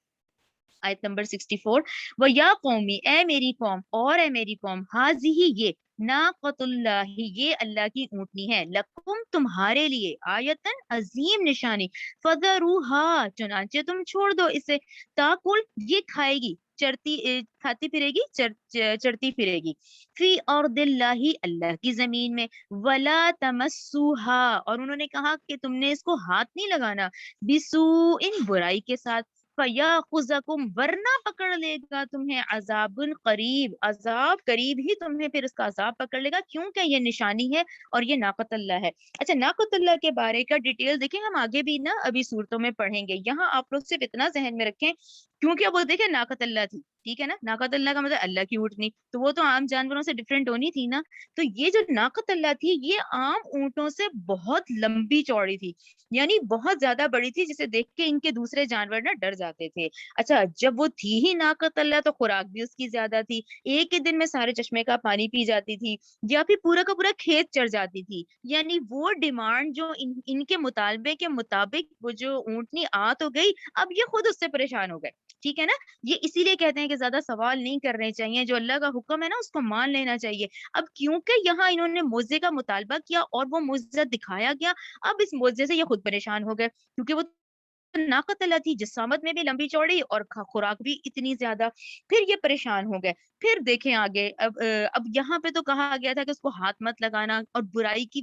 آیت نمبر 64 وہ یا قومی اے میری قوم اور اے میری قوم حاضی یہ ناقت اللہ یہ اللہ کی اونٹنی ہے لکم تمہارے لیے آیتن عظیم نشانی فذروہا چنانچہ تم چھوڑ دو اسے تاکل یہ کھائے گی کھاتی پھرے گی چرتی پھرے گی فی ارض اللہ اللہ کی زمین میں ولا تمسوہا اور انہوں نے کہا کہ تم نے اس کو ہاتھ نہیں لگانا بسوء برائی کے ساتھ فَيَأْخُذَكُمْ ورنہ پکڑ لے گا تمہیں عذاب قریب ہی تمہیں پھر اس کا عذاب پکڑ لے گا کیونکہ یہ نشانی ہے اور یہ ناقت اللہ ہے اچھا ناقت اللہ کے بارے کا ڈیٹیل دیکھیں ہم آگے بھی نا ابھی صورتوں میں پڑھیں گے یہاں آپ لوگ صرف اتنا ذہن میں رکھیں کیونکہ اب وہ دیکھیں ناقت اللہ تھی، ٹھیک ہے نا، ناقت اللہ کا مطلب اللہ کی اونٹنی، تو وہ تو عام جانوروں سے ڈفرینٹ ہونی تھی نا. تو یہ جو ناقت اللہ تھی یہ عام اونٹوں سے بہت لمبی چوڑی تھی، یعنی بہت زیادہ بڑی تھی، جسے دیکھ کے ان کے دوسرے جانور نا ڈر جاتے تھے. اچھا جب وہ تھی ہی ناقت اللہ تو خوراک بھی اس کی زیادہ تھی، ایک ہی دن میں سارے چشمے کا پانی پی جاتی تھی، یا پھر پورا کا پورا کھیت چر جاتی تھی. یعنی وہ ڈیمانڈ جو ان کے مطالبے کے مطابق وہ جو اونٹنی آ تو گئی، اب یہ خود اس سے پریشان ہو گئے. ٹھیک ہے نا، یہ اسی لیے کہتے ہیں کہ زیادہ سوال نہیں کرنے چاہیے، جو اللہ کا حکم ہے نا اس کو مان لینا چاہیے. اب کیونکہ یہاں انہوں نے معجزے کا مطالبہ کیا اور وہ معجزہ دکھایا گیا، اب اس معجزے سے یہ خود پریشان ہو گئے، کیونکہ وہ ناقت اللہ تھی، جسامت میں بھی لمبی چوڑی اور خوراک بھی اتنی زیادہ. پھر یہ پریشان ہو گئے. پھر دیکھیں آگے، اب یہاں پہ تو کہا گیا تھا کہ اس کو ہاتھ مت لگانا اور برائی کی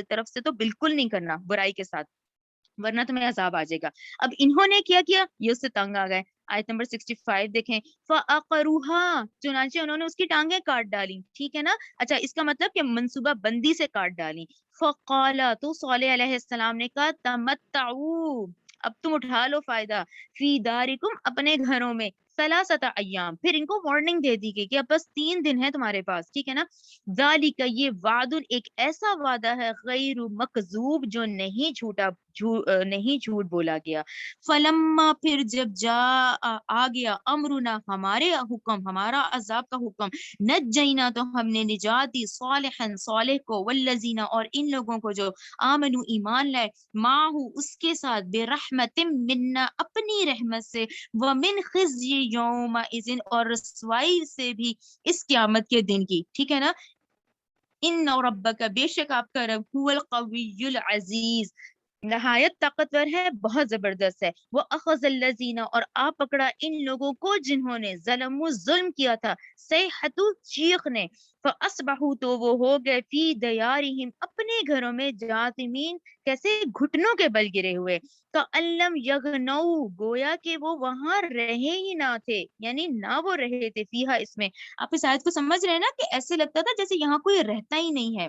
طرف سے تو بالکل نہیں کرنا برائی کے ساتھ، ورنہ تمہیں عذاب آ جائے گا. اب انہوں نے کیا کیا، یہ اس سے تنگ آ گئے. آیت نمبر 65 دیکھیں، فَأَقَرُوهَا، چنانچہ انہوں نے اس کی ٹانگیں کاٹ ڈالی. ٹھیک ہے نا، اچھا اس کا مطلب کہ منصوبہ بندی سے کاٹ ڈالی. فَقَالَ، تو صالح علیہ السلام نے کہا، تَمَتَّعُوا، اب تم اٹھا لو فائدہ، فی دارکم، اپنے گھروں میں، ثلاثۃ ایام، پھر ان کو وارننگ دے دی گئی کہ اب بس 3 دن ہے تمہارے پاس. ٹھیک ہے نا، ذالک، یہ وعد، ایک ایسا وعدہ ہے، غیر مکذوب، جو نہیں جھوٹا، نہیں جھوٹ بولا گیا. فلما، پھر جب آ گیا، امرنا، ہمارے حکم، ہمارا عذاب کا حکم، نجینا، تو ہم نے نجات دی، صالحا، صالح کو، والذین، اور ان لوگوں کو جو آمنو، ایمان لائے، معہو، اس کے ساتھ، برحمت منا، اپنی رحمت سے، ومن خزی یومئذ، اور رسوائی سے بھی اس قیامت کے دن کی. ٹھیک ہے نا، ان ربک، بے شک آپ کا رب، هو القوی العزیز، نہایت طاقتور ہے، بہت زبردست ہے. وہ اخذ الذین، اور آ پکڑا ان لوگوں کو جنہوں نے ظلموا، ظلم کیا تھا، صیحۃ، چیخ نے، فاصبحوا، تو وہ ہو گئے، فی دیارہم، اپنے گھروں میں، جاثمین، کیسے، گھٹنوں کے بل گرے ہوئے. کأن لم یغنوا، گویا کہ وہ وہاں رہے ہی نہ تھے، یعنی نہ وہ رہے تھے، فیہا، اس میں. آپ اس آیت کو سمجھ رہے ہیں نا، کہ ایسے لگتا تھا جیسے یہاں کوئی رہتا ہی نہیں ہے.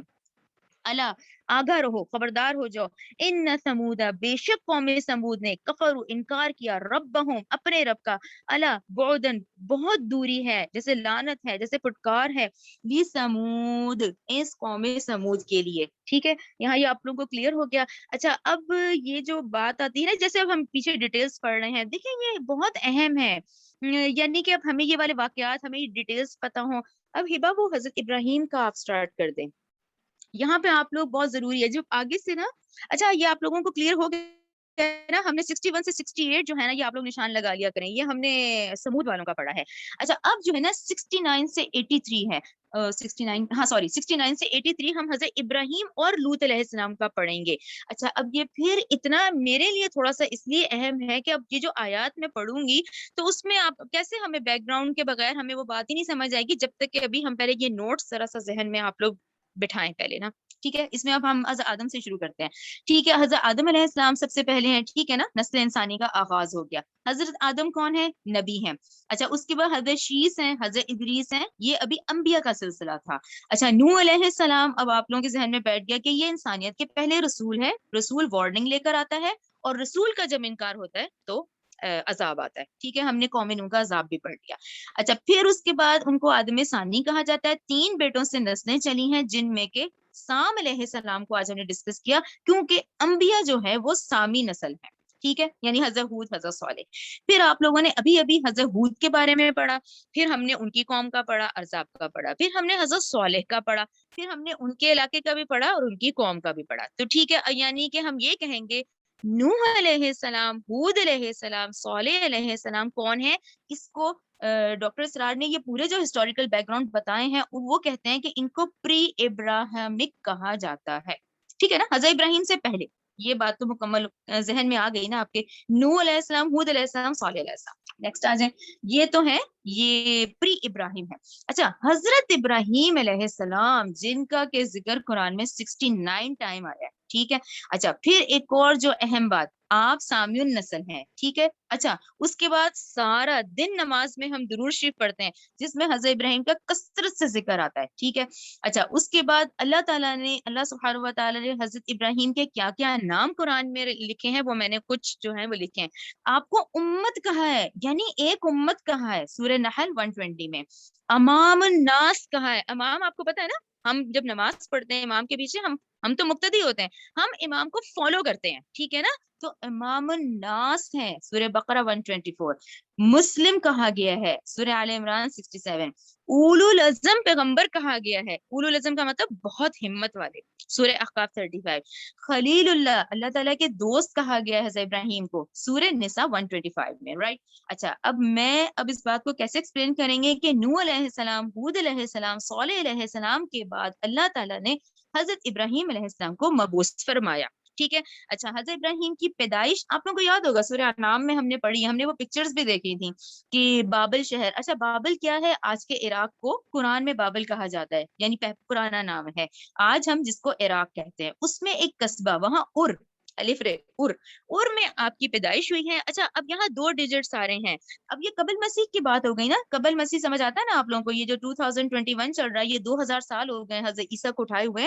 اللہ، آگاہ رہو، خبردار ہو جاؤ. ان سمود، بے شک قوم سمود نے، کفروا، انکار کیا، ربہم، اپنے رب کا. اللہ، بعدن، بہت دوری ہے، جیسے لعنت ہے، جیسے پھٹکار ہے، لی سمود، اس قوم سمود کے لیے. ٹھیک ہے، یہاں یہ آپ لوگوں کو کلیئر ہو گیا. اچھا اب یہ جو بات آتی ہے نا، جیسے اب ہم پیچھے ڈیٹیلز پڑھ رہے ہیں، دیکھیں یہ بہت اہم ہے، یعنی کہ اب ہمیں یہ والے واقعات، ہمیں ڈیٹیلز پتا ہوں. اب ہبا، وہ حضرت ابراہیم کا آپ سٹارٹ کر دیں. یہاں پہ آپ لوگ بہت ضروری ہے جو آگے سے نا، اچھا یہ آپ لوگوں کو کلیئر ہو گیا نا، ہم نے 61 سے 68 جو ہے نا، یہ آپ لوگ نشان لگا لیا کریں، یہ ہم نے سمود والوں کا پڑھا ہے. اچھا اب جو ہے نا 69 سے 83 ہے، 69، ہاں سوری، 69 سے 83 ہم حضرت ابراہیم اور لوط علیہ السلام کا پڑھیں گے. اچھا اب یہ پھر اتنا میرے لیے تھوڑا سا اس لیے اہم ہے کہ اب یہ جو آیات میں پڑھوں گی تو اس میں آپ کیسے، ہمیں بیک گراؤنڈ کے بغیر ہمیں وہ بات ہی نہیں سمجھ آئے گی، جب تک کہ ابھی ہم پہلے یہ نوٹس ذرا سا ذہن میں آپ لوگ بٹھائیں پہلے نا. ٹھیک ہے، اس میں اب ہم حضرت آدم سے شروع کرتے ہیں. ٹھیک ہے، حضرت آدم علیہ السلام سب سے پہلے ہیں. ٹھیک ہے نا، نسل انسانی کا آغاز ہو گیا. حضرت آدم کون ہے، نبی ہیں. اچھا اس کے بعد حضرت شیس ہیں، حضرت ادریس ہیں، یہ ابھی انبیاء کا سلسلہ تھا. اچھا نوح علیہ السلام، اب آپ لوگوں کے ذہن میں بیٹھ گیا کہ یہ انسانیت کے پہلے رسول ہے، رسول وارننگ لے کر آتا ہے، اور رسول کا جب انکار ہوتا ہے تو عذاب آتا ہے. ٹھیک ہے، ہم نے قوم نوح کا عذاب بھی پڑھ لیا. اچھا پھر اس کے بعد ان کو آدم ثانی کہا جاتا ہے. 3 بیٹوں سے نسلیں چلی ہیں، جن میں کہ سام علیہ السلام کو آج ہم نے ڈسکس کیا، کیونکہ انبیاء جو ہے وہ سامی نسل ہے. ٹھیک ہے، یعنی حضرت ہود، حضرت صالح. پھر آپ لوگوں نے ابھی حضرت ہود کے بارے میں پڑھا، پھر ہم نے ان کی قوم کا پڑھا، عذاب کا پڑھا، پھر ہم نے حضرت صالح کا پڑھا، پھر ہم نے ان کے علاقے کا بھی پڑھا اور ان کی قوم کا بھی پڑھا. تو ٹھیک ہے، یعنی کہ ہم یہ کہیں گے نوح علیہ السلام، ہود علیہ السلام، صالح علیہ السلام کون ہے. اس کو ڈاکٹر اسرار نے یہ پورے جو ہسٹوریکل بیک گراؤنڈ بتائے ہیں، وہ کہتے ہیں کہ ان کو پری ابراہمک کہا جاتا ہے. ٹھیک ہے نا، حضرت ابراہیم سے پہلے. یہ بات تو مکمل ذہن میں آ گئی نا آپ کے. نوح علیہ السلام، ہود علیہ السلام، صالح علیہ السلام. نیکسٹ آ جائیں، یہ تو ہے، یہ پری ابراہیم ہے. اچھا حضرت ابراہیم علیہ السلام، جن کا کہ ذکر قرآن میں 69 ٹائم آیا ہے. ٹھیک ہے. اچھا پھر ایک اور جو اہم بات، آپ سامی النسل ہیں. ٹھیک ہے. اچھا اس کے بعد سارا دن نماز میں ہم درود شریف پڑھتے ہیں جس میں حضرت ابراہیم کا کثرت سے ذکر آتا ہے. ٹھیک ہے. اچھا اس کے بعد اللہ سبحانہ و تعالیٰ نے حضرت ابراہیم کے کیا کیا نام قرآن میں لکھے ہیں، وہ میں نے کچھ جو ہیں وہ لکھے ہیں. آپ کو امت کہا ہے، یعنی ایک امت کہا ہے سورہ نحل 120 میں. امام الناس کہا ہے. امام آپ کو پتا ہے نا، ہم جب نماز پڑھتے ہیں امام کے پیچھے ہم تو مقتدی ہوتے ہیں، ہم امام کو فالو کرتے ہیں. ٹھیک ہے نا. تو امام الناس ہے سورہ بقرہ 124. مسلم کہا گیا ہے سورہ آل عمران 67. اولو العزم پیغمبر کہا گیا ہے. اولو العزم کا مطلب بہت ہمت والے، سورہ احقاف 35. خلیل اللہ تعالیٰ کے دوست کہا گیا ہے حضرت ابراہیم کو سورہ نساء 125 میں. رائٹ. اچھا اب اس بات کو کیسے ایکسپلین کریں گے کہ نوح علیہ السلام، ہود علیہ السلام، صالح علیہ السلام کے بعد اللہ تعالیٰ نے حضرت ابراہیم علیہ السلام کو مبعوث فرمایا. ٹھیک ہے. اچھا حضرت ابراہیم کی پیدائش آپ لوگوں کو یاد ہوگا، سورہ انعام میں ہم نے پڑھی، ہم نے وہ پکچرز بھی دیکھی تھی کہ بابل شہر. اچھا بابل کیا ہے؟ آج کے عراق کو قرآن میں بابل کہا جاتا ہے، یعنی پرانا نام ہے. آج ہم جس کو عراق کہتے ہیں، اس میں ایک قصبہ وہاں الف رے ار میں آپ کی پیدائش ہوئی ہے. اچھا اب یہاں 2 ڈیجٹس آ رہے ہیں. اب یہ قبل مسیح کی بات ہو گئی نا. قبل مسیح سمجھ آتا ہے نا آپ لوگوں کو؟ یہ جو 2021 چل رہا ہے، یہ 2000 سال ہو گئے حضرت عیسیٰ کو اٹھائے ہوئے.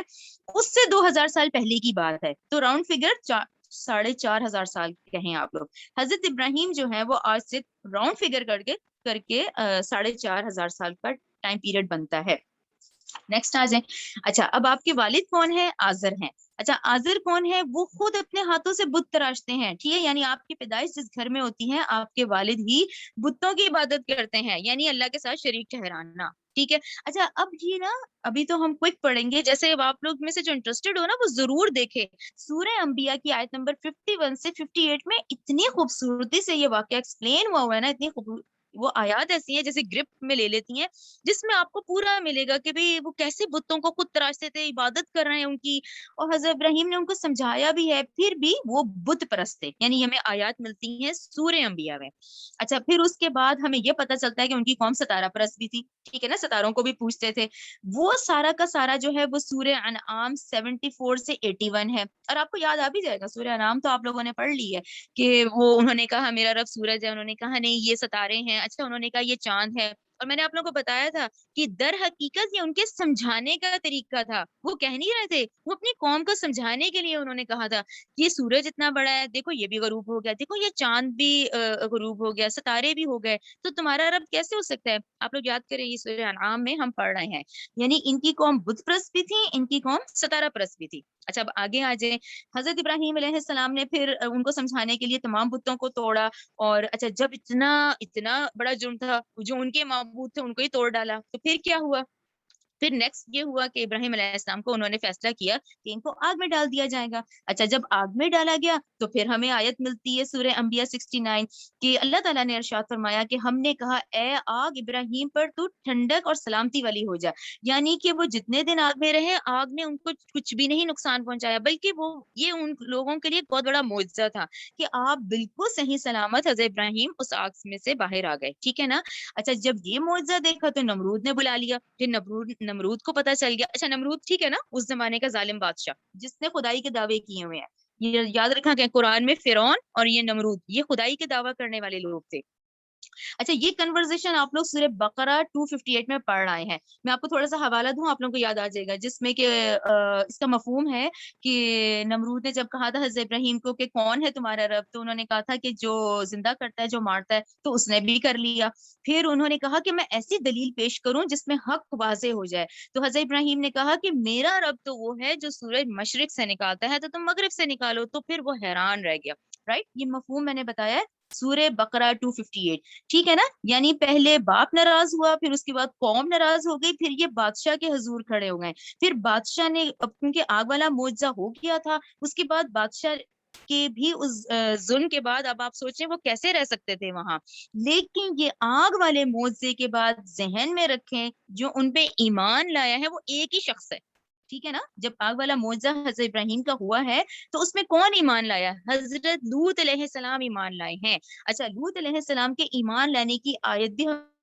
اس سے 2000 سال پہلے کی بات ہے. تو راؤنڈ فگر 4,500 سال کہیں آپ لوگ. حضرت ابراہیم جو ہے وہ آج سے راؤنڈ فگر کر کے 4,500 سال کا ٹائم پیریڈ بنتا ہے. نیکسٹ آ جائیں. اچھا اب آپ کے والد کون ہیں؟ آزر ہیں. اچھا آزر کون ہے؟ وہ خود اپنے ہاتھوں سے بت تراشتے ہیں. ٹھیک ہے. یعنی آپ کی پیدائش جس گھر میں ہوتی ہے، آپ کے والد ہی بتوں کی عبادت کرتے ہیں، یعنی اللہ کے ساتھ شریک ٹھہرانا. ٹھیک ہے. اچھا اب یہ نا ابھی تو ہم کوئک پڑھیں گے، جیسے اب آپ لوگ میں سے جو انٹرسٹڈ ہو نا وہ ضرور دیکھیں سورہ انبیاء کی آیت نمبر 51 سے 58 میں. اتنی خوبصورتی سے یہ واقعہ ایکسپلین ہوا ہے نا، اتنی وہ آیات ایسی ہیں جیسے گرپ میں لے لیتی ہیں، جس میں آپ کو پورا ملے گا کہ بھئی وہ کیسے بتوں کو خود تراشتے تھے، عبادت کر رہے ہیں ان کی، اور حضرت ابراہیم نے ان کو سمجھایا بھی ہے، پھر بھی وہ بت پرست تھے. یعنی ہمیں آیات ملتی ہیں سورہ انبیاء میں. اچھا پھر اس کے بعد ہمیں یہ پتہ چلتا ہے کہ ان کی قوم ستارہ پرست بھی تھی. ٹھیک ہے نا. ستاروں کو بھی پوچھتے تھے. وہ سارا کا سارا جو ہے وہ سورہ انعام 74 سے 81 ہے. اور آپ کو یاد آ بھی جائے گا، سورہ انعام تو آپ لوگوں نے پڑھ لی ہے کہ وہ انہوں نے کہا میرا رب سورج ہے، انہوں نے کہا نہیں یہ ستارے ہیں. اچھا انہوں نے کہا یہ چاند ہے. اور میں نے آپ لوگوں کو بتایا تھا کہ در حقیقت یہ ان کے سمجھانے کا طریقہ تھا. وہ کہہ نہیں رہے تھے، وہ اپنی قوم کو سمجھانے کے لیے انہوں نے کہا تھا یہ سورج اتنا بڑا ہے، دیکھو یہ بھی غروب ہو گیا، دیکھو یہ چاند بھی غروب ہو گیا، ستارے بھی ہو گئے، تو تمہارا رب کیسے ہو سکتا ہے؟ آپ لوگ یاد کریں، یہ سورہ انعام میں ہم پڑھ رہے ہیں. یعنی ان کی قوم بت پرست بھی تھی، ان کی قوم ستارہ پرست بھی تھی. اچھا اب آگے آ جائیں. حضرت ابراہیم علیہ السلام نے پھر ان کو سمجھانے کے لیے تمام بتوں کو توڑا. اور اچھا جب اتنا بڑا جرم تھا، جو ان کے معبود تھے ان کو ہی توڑ ڈالا، تو پھر کیا ہوا؟ پھر نیکسٹ یہ ہوا کہ ابراہیم علیہ السلام کو انہوں نے فیصلہ کیا کہ ان کو آگ میں ڈال دیا جائے گا. اچھا جب آگ میں ڈالا گیا تو پھر ہمیں آیت ملتی ہے سورہ انبیاء 69 کہ اللہ تعالیٰ نے ارشاد فرمایا کہ ہم نے کہا اے آگ ابراہیم پر تو ٹھنڈک اور سلامتی والی ہو جا. یعنی کہ وہ جتنے دن آگ میں رہے، آگ نے ان کو کچھ بھی نہیں نقصان پہنچایا، بلکہ یہ ان لوگوں کے لیے بہت بڑا معجزہ تھا کہ آپ بالکل صحیح سلامت حضرت ابراہیم اس آگ میں سے باہر آ گئے. ٹھیک ہے نا. اچھا جب یہ معجزہ دیکھا تو نمرود نے بلا لیا. پھر نمرود کو پتا چل گیا. اچھا نمرود ٹھیک ہے نا، اس زمانے کا ظالم بادشاہ جس نے خدائی کے دعوے کیے ہوئے ہیں. یہ یاد رکھا کہ قرآن میں فرعون اور یہ نمرود یہ خدائی کے دعویٰ کرنے والے لوگ تھے. اچھا یہ کنورزیشن آپ لوگ سورہ بقرہ 258 میں پڑھ رہے ہیں. میں آپ کو تھوڑا سا حوالہ دوں، آپ لوگوں کو یاد آ جائے گا، جس میں کہ اس کا مفہوم ہے کہ نمرود نے جب کہا تھا حضرت ابراہیم کو کہ کون ہے تمہارا رب، تو انہوں نے کہا تھا کہ جو زندہ کرتا ہے، جو مارتا ہے، تو اس نے بھی کر لیا. پھر انہوں نے کہا کہ میں ایسی دلیل پیش کروں جس میں حق واضح ہو جائے. تو حضرت ابراہیم نے کہا کہ میرا رب تو وہ ہے جو سورج مشرق سے نکالتا ہے، تو تم مغرب سے نکالو. تو پھر وہ حیران رہ گیا. رائٹ. یہ مفہوم میں نے بتایا ہے سورہ بقرہ 258. ٹھیک ہے نا. یعنی پہلے باپ ناراض ہوا، پھر اس کے بعد قوم ناراض ہو گئی، پھر یہ بادشاہ کے حضور کھڑے ہو گئے. پھر بادشاہ نے کیونکہ آگ والا معجزہ ہو گیا تھا، اس کے بعد بادشاہ کے بھی اس ظلم کے بعد اب آپ سوچیں وہ کیسے رہ سکتے تھے وہاں. لیکن یہ آگ والے معجزے کے بعد ذہن میں رکھیں جو ان پہ ایمان لایا ہے وہ ایک ہی شخص ہے. ٹھیک ہے نا. جب آگ والا معجزہ حضرت ابراہیم کا ہوا ہے تو اس میں کون ایمان لایا؟ حضرت لوط علیہ السلام ایمان لائے ہیں. اچھا لوط علیہ السلام کے ایمان لانے کی آیت بھی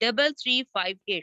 3358,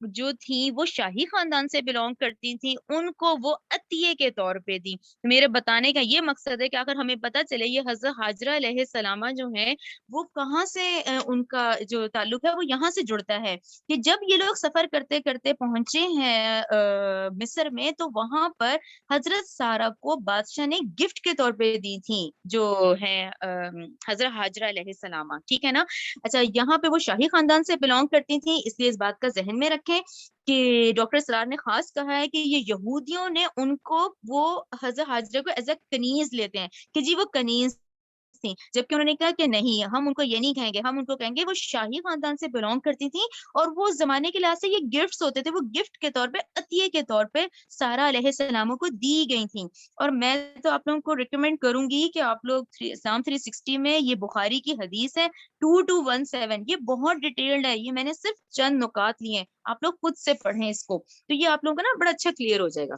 جو تھی وہ شاہی خاندان سے بلونگ کرتی تھی، ان کو وہ عطیے کے طور پہ دی. میرے بتانے کا یہ مقصد ہے کہ اگر ہمیں پتہ چلے یہ حضرت حاجرہ علیہ السلامہ جو ہے وہ کہاں سے ان کا جو تعلق ہے وہ یہاں سے جڑتا ہے کہ جب یہ لوگ سفر کرتے کرتے پہنچے ہیں مصر میں، تو وہاں پر حضرت سارہ کو بادشاہ نے گفٹ کے طور پہ دی تھی جو ہے حضرت حاجرہ علیہ السلامہ. ٹھیک ہے نا. اچھا، یہاں پہ وہ شاہی خاندان سے بلونگ کرتی تھیں، اس لیے اس بات کا ذہن میں رکھیں کہ ڈاکٹر سرار نے خاص کہا ہے کہ یہ یہودیوں نے ان کو وہ حضرت حاجرہ کو ایز اے کنیز لیتے ہیں کہ جی وہ کنیز تھی، جبکہ انہوں نے کہا کہ نہیں، ہم ان کو یہ نہیں کہیں گے، ہم ان کو کہیں گے وہ شاہی خاندان سے بلونگ کرتی تھی اور وہ زمانے کے لحاظ سے یہ گفٹس ہوتے تھے، وہ گفٹ کے طور پہ عطیے کے طور پہ سارہ علیہ السلام کو دی گئی تھیں. اور میں تو آپ لوگوں کو ریکمینڈ کروں گی کہ آپ لوگ اسلام 360 میں یہ بخاری کی حدیث ہے 2217، یہ بہت ڈیٹیلڈ ہے، یہ میں نے صرف چند نکات لیے ہیں، آپ لوگ خود سے پڑھیں اس کو، تو یہ آپ لوگوں کا نا بڑا اچھا کلیئر ہو جائے گا.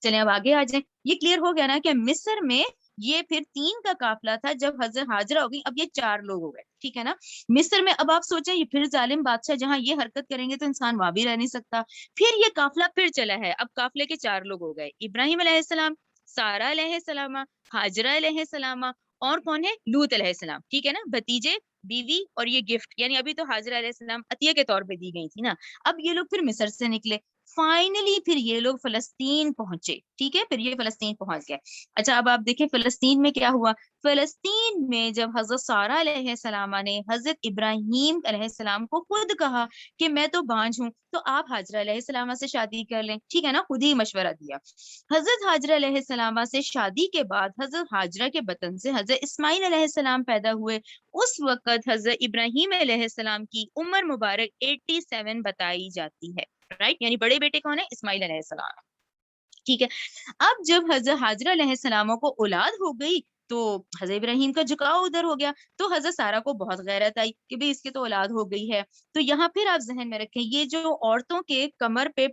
چلیں اب آگے آ جائیں. یہ کلیئر ہو گیا نا کہ مصر میں یہ پھر 3 کا قافلہ تھا جب حضرت حاجرہ ہو گئی، اب یہ 4 لوگ ہو گئے. ٹھیک ہے نا. مصر میں اب آپ سوچیں یہ پھر ظالم بادشاہ جہاں یہ حرکت کریں گے تو انسان وہاں بھی رہ نہیں سکتا. پھر یہ قافلہ پھر چلا ہے، اب قافلے کے 4 لوگ ہو گئے، ابراہیم علیہ السلام، سارہ علیہ السلام، حاجرہ علیہ السلام، اور کون ہے؟ لوط علیہ السلام. ٹھیک ہے نا. بھتیجے، بیوی اور یہ گفٹ، یعنی ابھی تو حاجرہ علیہ السلام عطیہ کے طور پہ دی گئی تھی نا. اب یہ لوگ پھر مصر سے نکلے، فائنلی پھر یہ لوگ فلسطین پہنچے. ٹھیک ہے، پھر یہ فلسطین پہنچ گئے. اچھا، اب آپ دیکھیں فلسطین میں کیا ہوا. فلسطین میں جب حضرت سارہ علیہ السلام نے حضرت ابراہیم علیہ السلام کو خود کہا کہ میں تو بانجھ ہوں، تو آپ حاجرہ علیہ السلام سے شادی کر لیں. ٹھیک ہے نا، خود ہی مشورہ دیا. حضرت حاجرہ علیہ السلام سے شادی کے بعد حضرت حاجرہ کے بطن سے حضرت اسماعیل علیہ السلام پیدا ہوئے. اس وقت حضرت ابراہیم علیہ السلام کی عمر مبارک 87 بتائی جاتی ہے. رائٹ، یعنی بڑے بیٹے کون ہے؟ اسماعیل علیہ السلام. ٹھیک ہے. اب جب حضرت حاجرہ علیہ السلام کو اولاد ہو گئی تو حضرت ابراہیم کا جھکاؤ ادھر ہو گیا، تو حضرت سارہ کو بہت غیرت آئی کہ بھئی اس کی تو اولاد ہو گئی ہے. تو یہاں پھر آپ ذہن میں رکھیں یہ جو عورتوں کے کمر پہ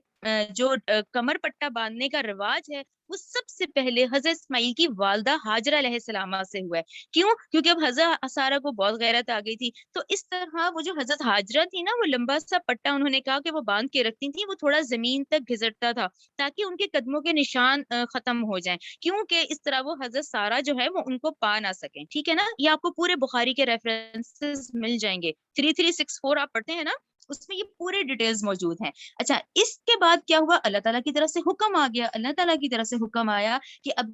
جو کمر پٹا باندھنے کا رواج ہے وہ سب سے پہلے حضرت اسماعیل کی والدہ حاجرہ علیہ السلام سے ہوا ہے. کیوں؟ کیونکہ اب حضرت سارہ کو بہت غیرت آ گئی تھی، تو اس طرح وہ جو حضرت حاجرہ تھی نا، وہ لمبا سا پٹا انہوں نے کہا کہ وہ باندھ کے رکھتی تھی، وہ تھوڑا زمین تک گھسٹتا تھا تاکہ ان کے قدموں کے نشان ختم ہو جائیں، کیونکہ اس طرح وہ حضرت سارہ جو ہے وہ ان کو پا نہ سکیں. ٹھیک ہے نا. یہ آپ کو پورے بخاری کے ریفرنسز مل جائیں گے، 3364 آپ پڑھتے ہیں نا، اس میں یہ پورے ڈیٹیلز موجود ہیں. اچھا، اس کے بعد کیا ہوا؟ اللہ تعالیٰ کی طرف سے حکم آ گیا، اللہ تعالیٰ کی طرف سے حکم آیا کہ اب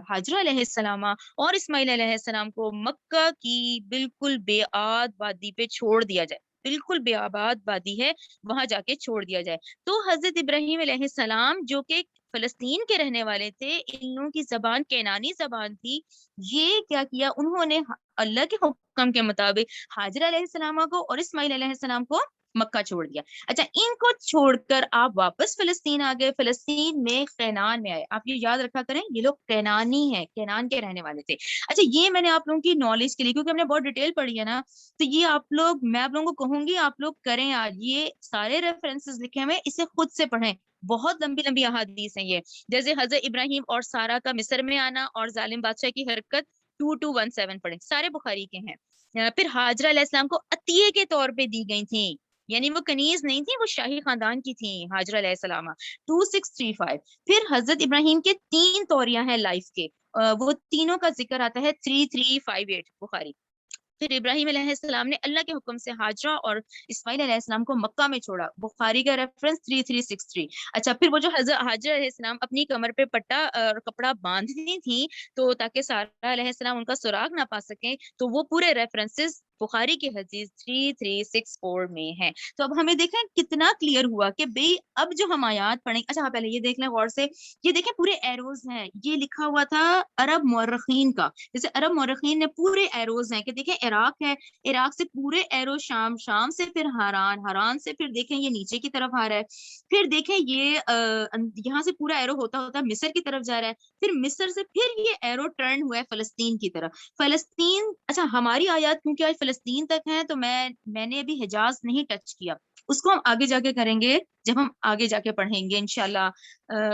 حاجرہ علیہ السلام اور اسماعیل علیہ السلام کو مکہ کی بالکل بے آد وادی پہ چھوڑ دیا جائے، بالکل بے آباد وادی ہے وہاں جا کے چھوڑ دیا جائے. تو حضرت ابراہیم علیہ السلام جو کہ فلسطین کے رہنے والے تھے، ان لوگوں کی زبان کینانی زبان تھی، یہ کیا کیا انہوں نے؟ اللہ کے حکم کے مطابق حاجرہ علیہ السلام کو اور اسماعیل علیہ السلام کو مکہ چھوڑ دیا. اچھا، ان کو چھوڑ کر آپ واپس فلسطین آ گئے، فلسطین میں قینان میں آئے. آپ یہ یاد رکھا کریں یہ لوگ قینانی ہیں، قینان کے رہنے والے تھے. اچھا، یہ میں نے آپ لوگوں کی نالج کے لیے، کیونکہ ہم نے بہت ڈیٹیل پڑھی ہے نا، تو یہ آپ لوگ، میں آپ لوگوں کو کہوں گی آپ لوگ کریں آج، یہ سارے ریفرنسز لکھے ہوئے اسے خود سے پڑھیں، بہت لمبی لمبی احادیث ہیں یہ. جیسے حضرت ابراہیم اور سارہ کا مصر میں آنا اور ظالم بادشاہ کی حرکت 2217 پڑھیں، سارے بخاری کے ہیں. پھر حاجرہ علیہ السلام کو عطیے کے طور پہ دی گئی تھیں، یعنی وہ کنیز نہیں تھی، وہ شاہی خاندان کی تھیں حاجرہ علیہ السلام. 2635. پھر حضرت ابراہیم کے 3 توریاں ہیں لائف کے، وہ تینوں کا ذکر آتا ہے 3358 بخاری. پھر ابراہیم علیہ السلام نے اللہ کے حکم سے حاجرہ اور اسماعیل علیہ السلام کو مکہ میں چھوڑا، بخاری کا ریفرنس 3363. اچھا، پھر وہ جو حضرت حاجرہ علیہ السلام اپنی کمر پہ پٹا اور کپڑا باندھتی تھی تو تاکہ سارہ علیہ السلام ان کا سراغ نہ پا سکیں، تو وہ پورے ریفرنسز بخاری کی حدیث 3364 میں ہیں. تو اب ہمیں دیکھیں کتنا کلیئر ہوا کہ بھئی اب جو ہم آیات پڑھیں. اچھا ہاں، پہلے یہ دیکھ لیں غور سے، یہ دیکھیں پورے ایروز ہیں، یہ لکھا ہوا تھا عرب مورخین کا، جیسے عرب مورخین نے پورے ایروز ہیں کہ دیکھیں عراق ہے، عراق سے پورے ایرو شام، شام سے پھر ہاران، ہاران سے پھر دیکھیں یہ نیچے کی طرف آ رہا ہے، پھر دیکھیں یہ یہاں سے پورا ایرو ہوتا ہوتا مصر کی طرف جا رہا ہے، پھر مصر سے پھر یہ ایرو ٹرن ہوا ہے فلسطین کی طرف. فلسطین، اچھا ہماری آیات کیونکہ آج فلسطین تک ہیں تو میں نے ابھی حجاز نہیں ٹچ کیا، اس کو ہم آگے جا کے کریں گے جب ہم آگے جا کے پڑھیں گے انشاءاللہ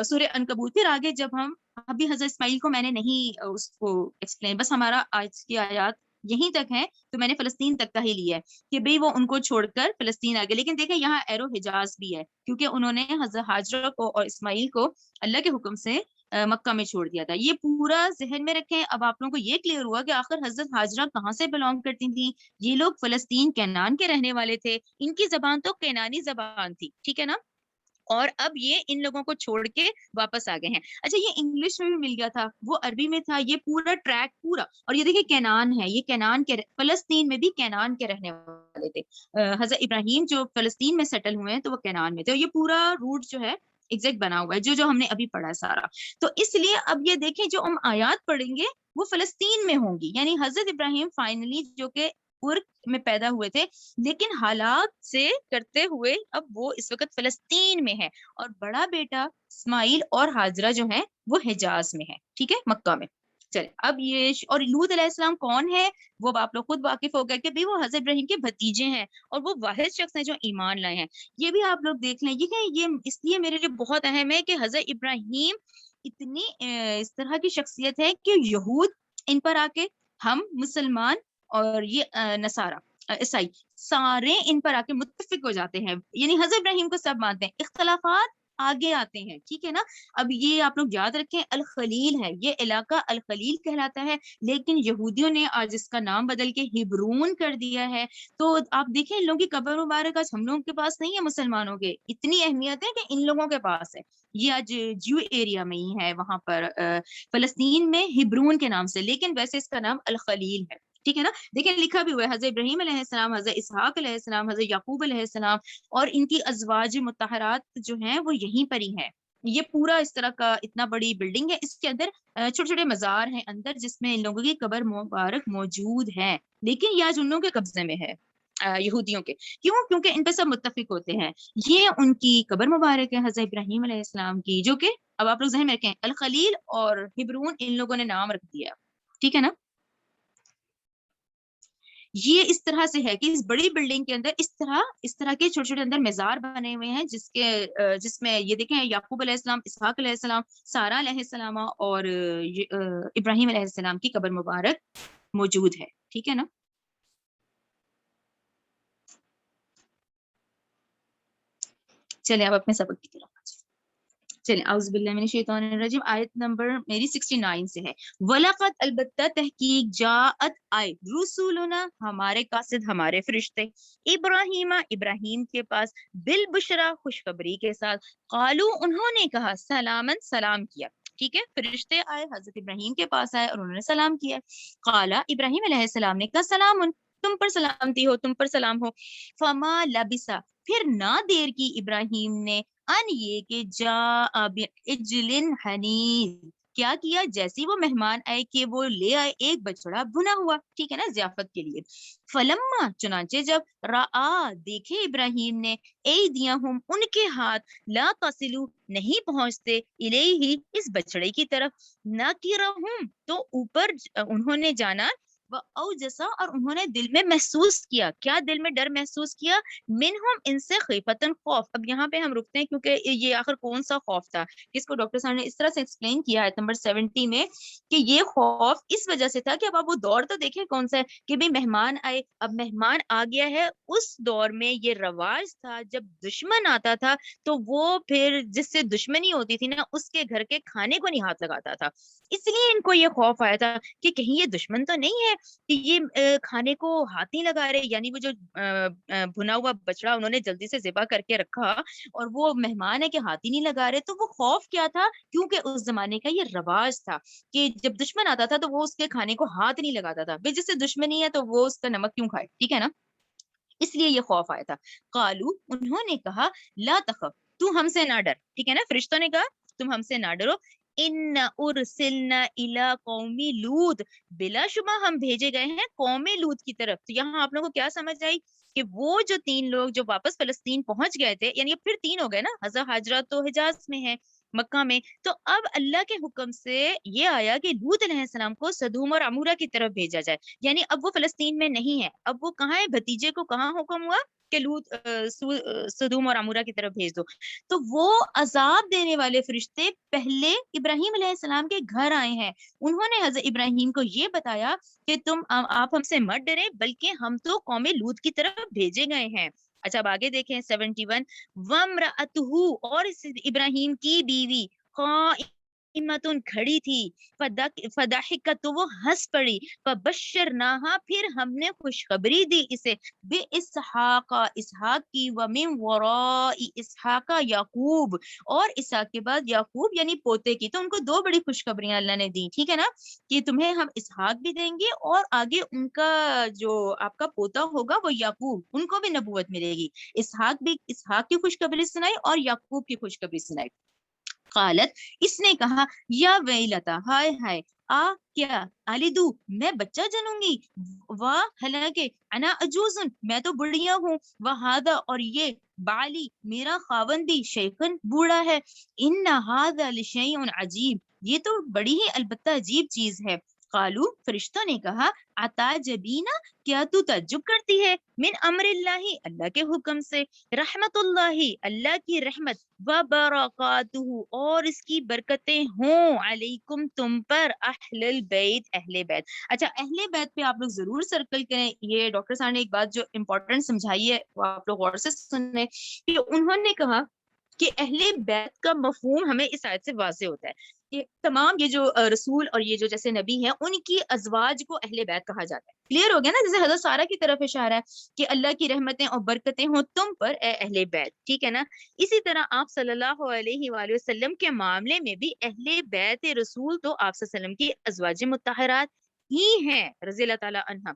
سورہ عنکبوت. پھر آگے جب ہم، ابھی حضرت اسماعیل کو میں نے نہیں اس کو ایکسپلین، بس ہمارا آج کی آیات یہیں تک ہیں تو میں نے فلسطین تک کا ہی لیا ہے کہ بھئی وہ ان کو چھوڑ کر فلسطین آ گئے. لیکن دیکھیں یہاں ایرو حجاز بھی ہے کیونکہ انہوں نے حضرت ہاجرہ کو اور اسماعیل کو اللہ کے حکم سے مکہ میں چھوڑ دیا تھا. یہ پورا ذہن میں رکھیں. اب آپ لوگوں کو یہ کلیئر ہوا کہ آخر حضرت ہاجرہ کہاں سے بلونگ کرتی تھیں. یہ لوگ فلسطین کینان کے رہنے والے تھے. ان کی زبان تو کینانی زبان تھی, ٹھیک ہے نا, اور اب یہ ان لوگوں کو چھوڑ کے واپس آ گئے ہیں. اچھا یہ انگلش میں بھی مل گیا تھا, وہ عربی میں تھا, یہ پورا ٹریک پورا. اور یہ دیکھیں کینان ہے, یہ کینان کے فلسطین میں بھی کینان کے رہنے والے تھے. حضرت ابراہیم جو فلسطین میں سیٹل ہوئے ہیں تو وہ کینان میں تھے. اور یہ پورا روٹ جو ہے ایگزیکٹ بنا ہوا ہے جو ہم نے ابھی پڑھا ہے سارا. تو اس لیے اب یہ دیکھیں جو ہم آیات پڑھیں گے وہ فلسطین میں ہوں گی. یعنی حضرت ابراہیم فائنلی جو کہ میں پیدا ہوئے تھے لیکن حالات سے کرتے ہوئے اب وہ اس وقت فلسطین میں ہے, اور بڑا بیٹا اسماعیل اور ہاجرہ جو ہیں وہ حجاز میں ہے, ٹھیک ہے, مکہ میں. چلے اب یہ اور لوط علیہ السلام کون ہے وہ آپ لوگ خود واقف ہو گئے کہ بھی وہ حضرت ابراہیم کے بھتیجے ہیں اور وہ واحد شخص ہیں جو ایمان لائے ہیں. یہ بھی آپ لوگ دیکھ لیں. یہ اس لیے میرے لیے بہت اہم ہے کہ حضرت ابراہیم اتنی اس طرح کی شخصیت ہے کہ یہود ان پر آ کے, ہم مسلمان اور یہ نصارہ عیسائی سارے ان پر آ کے متفق ہو جاتے ہیں. یعنی حضرت ابراہیم کو سب مانتے ہیں, اختلافات آگے آتے ہیں, ٹھیک ہے نا. اب یہ آپ لوگ یاد رکھیں الخلیل ہے, یہ علاقہ الخلیل کہلاتا ہے, لیکن یہودیوں نے آج اس کا نام بدل کے ہبرون کر دیا ہے. تو آپ دیکھیں ان لوگوں کی قبر مبارک آج ہم لوگوں کے پاس نہیں ہے مسلمانوں کے, اتنی اہمیت ہے کہ ان لوگوں کے پاس ہے. یہ آج جیو ایریا میں ہی ہے, وہاں پر فلسطین میں ہبرون کے نام سے, لیکن ویسے اس کا نام الخلیل ہے, ٹھیک ہے نا. دیکھیں لکھا بھی ہوا ہے حضرت ابراہیم علیہ السلام, حضرت اسحاق علیہ السلام, حضرت یعقوب علیہ السلام اور ان کی ازواج مطہرات جو ہیں وہ یہیں پر ہی ہیں. یہ پورا اس طرح کا اتنا بڑی بلڈنگ ہے, اس کے اندر چھوٹے چھوٹے مزار ہیں اندر جس میں ان لوگوں کی قبر مبارک موجود ہے, لیکن یہ آج ان لوگوں کے قبضے میں ہے یہودیوں کے. کیوں؟ کیونکہ ان پہ سب متفق ہوتے ہیں. یہ ان کی قبر مبارک ہے حضرت ابراہیم علیہ السلام کی, جو کہ اب آپ لوگ ذہن میں رکھیں الخلیل اور ہبرون ان لوگوں نے نام رکھ دیا, ٹھیک ہے نا. یہ اس طرح سے ہے کہ اس بڑی بلڈنگ کے اندر اس طرح کے چھوٹے چھوٹے اندر مزار بنے ہوئے ہیں جس میں یہ دیکھیں یعقوب علیہ السلام, اسحاق علیہ السلام, سارہ علیہ السلام اور ابراہیم علیہ السلام کی قبر مبارک موجود ہے, ٹھیک ہے نا. چلیں اب اپنے سبق کی طرف چلیں. اعوذ باللہ من الشیطان الرجیم, آیت نمبر میری 69 سے ہے. وَلَقَدْ البتہ تحقیق جاءت آئے رسولنا ہمارے قاصد ہمارے فرشتے ابراہیم کے پاس بالبشرا خوشخبری کے ساتھ, قالو انہوں نے کہا, سلامن سلام کیا, ٹھیک ہے. فرشتے آئے حضرت ابراہیم کے پاس آئے اور انہوں نے سلام کیا. قالا ابراہیم علیہ السلام نے کہا سلام, تم پر سلامتی ہو, تم پر سلام ہو. فما لبسا پھر نہ دیر کی ابراہیم نے ان یہ کہ جا اجلن حنیذ کیا کیا, جیسی وہ مہمان آئے کہ وہ لے آئے ایک بچڑا بھنا ہوا, ٹھیک ہے نا, ضیافت کے لیے. فلما چنانچہ جب رآ دیکھے ابراہیم نے ایدیہم ان کے ہاتھ لا تصلو نہیں پہنچتے الیہ اس بچڑے کی طرف, نہ کیرہم تو اوپر انہوں نے جانا, اوجسا اور انہوں نے دل میں محسوس کیا, کیا دل میں ڈر محسوس کیا, منہم ان سے خیفتن خوف. اب یہاں پہ ہم رکتے ہیں کیونکہ یہ آخر کون سا خوف تھا جس کو ڈاکٹر صاحب نے اس طرح سے ایکسپلین کیا ہے نمبر 70 میں کہ یہ خوف اس وجہ سے تھا کہ اب آپ وہ دور تو دیکھیں کون سا ہے کہ بھی مہمان آئے, اب مہمان آ گیا ہے. اس دور میں یہ رواج تھا جب دشمن آتا تھا تو وہ پھر جس سے دشمنی ہوتی تھی نا اس کے گھر کے کھانے کو نہیں ہاتھ لگاتا تھا. اس لیے ان کو یہ خوف آیا تھا کہ کہیں یہ دشمن تو نہیں ہے کہ یہ کھانے کو ہاتھ نہیں لگا رہے. یعنی وہ جو بھنا ہوا بچڑا انہوں نے جلدی سے ذبح کر کے رکھا اور وہ مہمان ہے کہ ہاتھ ہی نہیں لگا رہے, تو وہ خوف کیا تھا, کیونکہ اس زمانے کا یہ رواج تھا کہ جب دشمن آتا تھا تو وہ اس کے کھانے کو ہاتھ نہیں لگاتا تھا. جس سے دشمنی ہے تو وہ اس کا نمک کیوں کھائے, ٹھیک ہے نا. اس لیے یہ خوف آیا تھا. قالو انہوں نے کہا لا تخف تو ہم سے نہ ڈر, ٹھیک ہے نا. فرشتوں نے کہا تم ہم سے نہ ڈرو. ان ارسلنا الی قوم لوط بلا شبہ ہم بھیجے گئے ہیں قوم لوط کی طرف. تو یہاں آپ لوگوں کو کیا سمجھ آئی کہ وہ جو 3 لوگ جو واپس فلسطین پہنچ گئے تھے, یعنی پھر 3 ہو گئے نا, حضرت ہاجرہ تو حجاز میں ہے مکہ میں, تو اب اللہ کے حکم سے یہ آیا کہ لوط علیہ السلام کو سدوم اور عمورہ کی طرف بھیجا جائے. یعنی اب وہ فلسطین میں نہیں ہے, اب وہ کہاں ہے, بھتیجے کو کہاں حکم ہوا کہ لوط سدوم اور عمورہ کی طرف بھیج دو. تو وہ عذاب دینے والے فرشتے پہلے ابراہیم علیہ السلام کے گھر آئے ہیں. انہوں نے حضرت ابراہیم کو یہ بتایا کہ آپ ہم سے مت ڈرے، بلکہ ہم تو قوم لوط کی طرف بھیجے گئے ہیں. اچھا اب آگے دیکھیں 71. وَامْرَأَتُهُ، اور ابراہیم کی بیوی قائمۃ کھڑی تھی، فضحکت، تو وہ ہنس پڑی، فبشرناہا، پھر ہم نے خوشخبری دی اسے، بِإِسْحَاقَ، اسحاق کی، وَمِن وَرَاءِ اسحاق یعقوب، اور اسحاق کے بعد یعقوب یعنی پوتے کی. تو ان کو دو بڑی خوشخبریاں اللہ نے دی، ٹھیک ہے نا، کہ تمہیں ہم اسحاق بھی دیں گے اور آگے ان کا جو آپ کا پوتا ہوگا وہ یعقوب، ان کو بھی نبوت ملے گی. اسحاق کی خوشخبری سنائی اور یعقوب کی خوشخبری سنائی. قالت، اس نے کہا، یا ویلتا، ہائے ہائے، کیا آلدو، میں بچہ جنوں گی، واہ حالانکہ انا عجوزن، میں تو بڑھیا ہوں، وہذا، اور یہ بالی، میرا خاوند بھی، شیخن، بوڑھا ہے، ان ھذا لشیء عجیب، یہ تو بڑی ہی البتہ عجیب چیز ہے. قالو، فرشتوں نے کہا، اتعجبینا، کیا تو تعجب کرتی ہے، من امر اللہ، اللہ کے حکم سے، رحمت اللہ، اللہ کی رحمت، وبرکاتہ، اور اس کی برکتیں ہوں، علیکم، تم پر، اہل البیت، اہل بیت. اچھا اہل بیت پہ آپ لوگ ضرور سرکل کریں. یہ ڈاکٹر صاحب نے ایک بات جو امپورٹنٹ سمجھائی ہے وہ آپ لوگ غور سے سنیں، کہ انہوں نے کہا کہ اہل بیت کا مفہوم ہمیں اس آیت سے واضح ہوتا ہے کہ تمام یہ جو رسول اور یہ جو جیسے نبی ہیں ان کی ازواج کو اہل بیت کہا جاتا ہے. کلیئر ہو گیا نا، جیسے حضرت سارہ کی طرف اشارہ ہے کہ اللہ کی رحمتیں اور برکتیں ہوں تم پر اے اہل بیت، ٹھیک ہے نا. اسی طرح آپ صلی اللہ علیہ وآلہ وسلم کے معاملے میں بھی اہل بیت رسول تو آپ صلی اللہ علیہ وسلم کی ازواج مطہرات ہی ہیں رضی اللہ تعالی عنہ،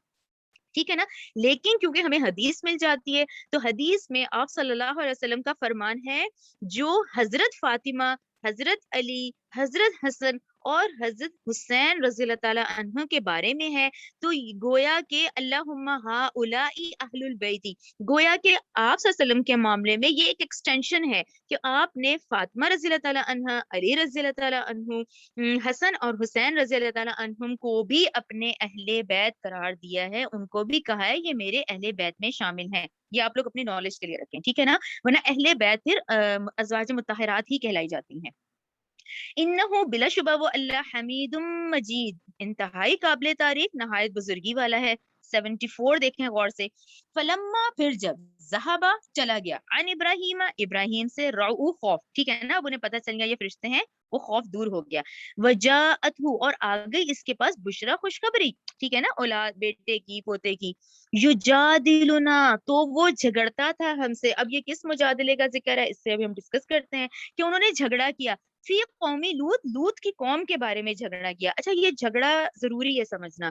ٹھیک ہے نا. لیکن کیونکہ ہمیں حدیث مل جاتی ہے تو حدیث میں آپ صلی اللہ علیہ وسلم کا فرمان ہے، جو حضرت فاطمہ، حضرت علی، حضرت حسن اور حضرت حسین رضی اللہ تعالی عنہ کے بارے میں ہے، تو گویا کہ اللہم ہؤلاء اہل البیت، گویا کہ آپ صلی اللہ علیہ وسلم کے معاملے میں یہ ایک ایکسٹینشن ہے کہ آپ نے فاطمہ رضی اللہ تعالی عنہ، علی رضی اللہ تعالی عنہ، حسن اور حسین رضی اللہ تعالیٰ عنہم کو بھی اپنے اہل بیت قرار دیا ہے، ان کو بھی کہا ہے یہ میرے اہل بیت میں شامل ہیں. یہ آپ لوگ اپنی نالج کے لیے رکھیں، ٹھیک ہے نا، ورنہ اہل بیت پھر ازواج مطہرات ہی کہلائی جاتی ہیں. انہو، بلا شبہ وہ اللہ، حمید مجید، انتہائی قابل تعریف، نہایت بزرگی والا ہے. 74 دیکھیں غور سے. فلما، پھر جب، ذہبا، چلا گیا، عن ابراہیم، ابراہیم سے، رعو، خوف، ٹھیک ہے نا، اب انہیں پتہ چل گیا یہ فرشتے ہیں، وہ خوف دور ہو گیا. وجاءتہ، اور آ گئی اس کے پاس، بشرا، خوشخبری، ٹھیک ہے نا، اولاد، بیٹے کی، پوتے کی. یجادلنا، تو وہ جھگڑتا تھا ہم سے. اب یہ کس مجادلے کا ذکر ہے، اس سے ابھی ہم ڈسکس کرتے ہیں کہ انہوں نے جھگڑا کیا فی قومی لوط، لوط کی قوم کے بارے میں جھگڑا کیا. اچھا یہ جھگڑا ضروری ہے سمجھنا.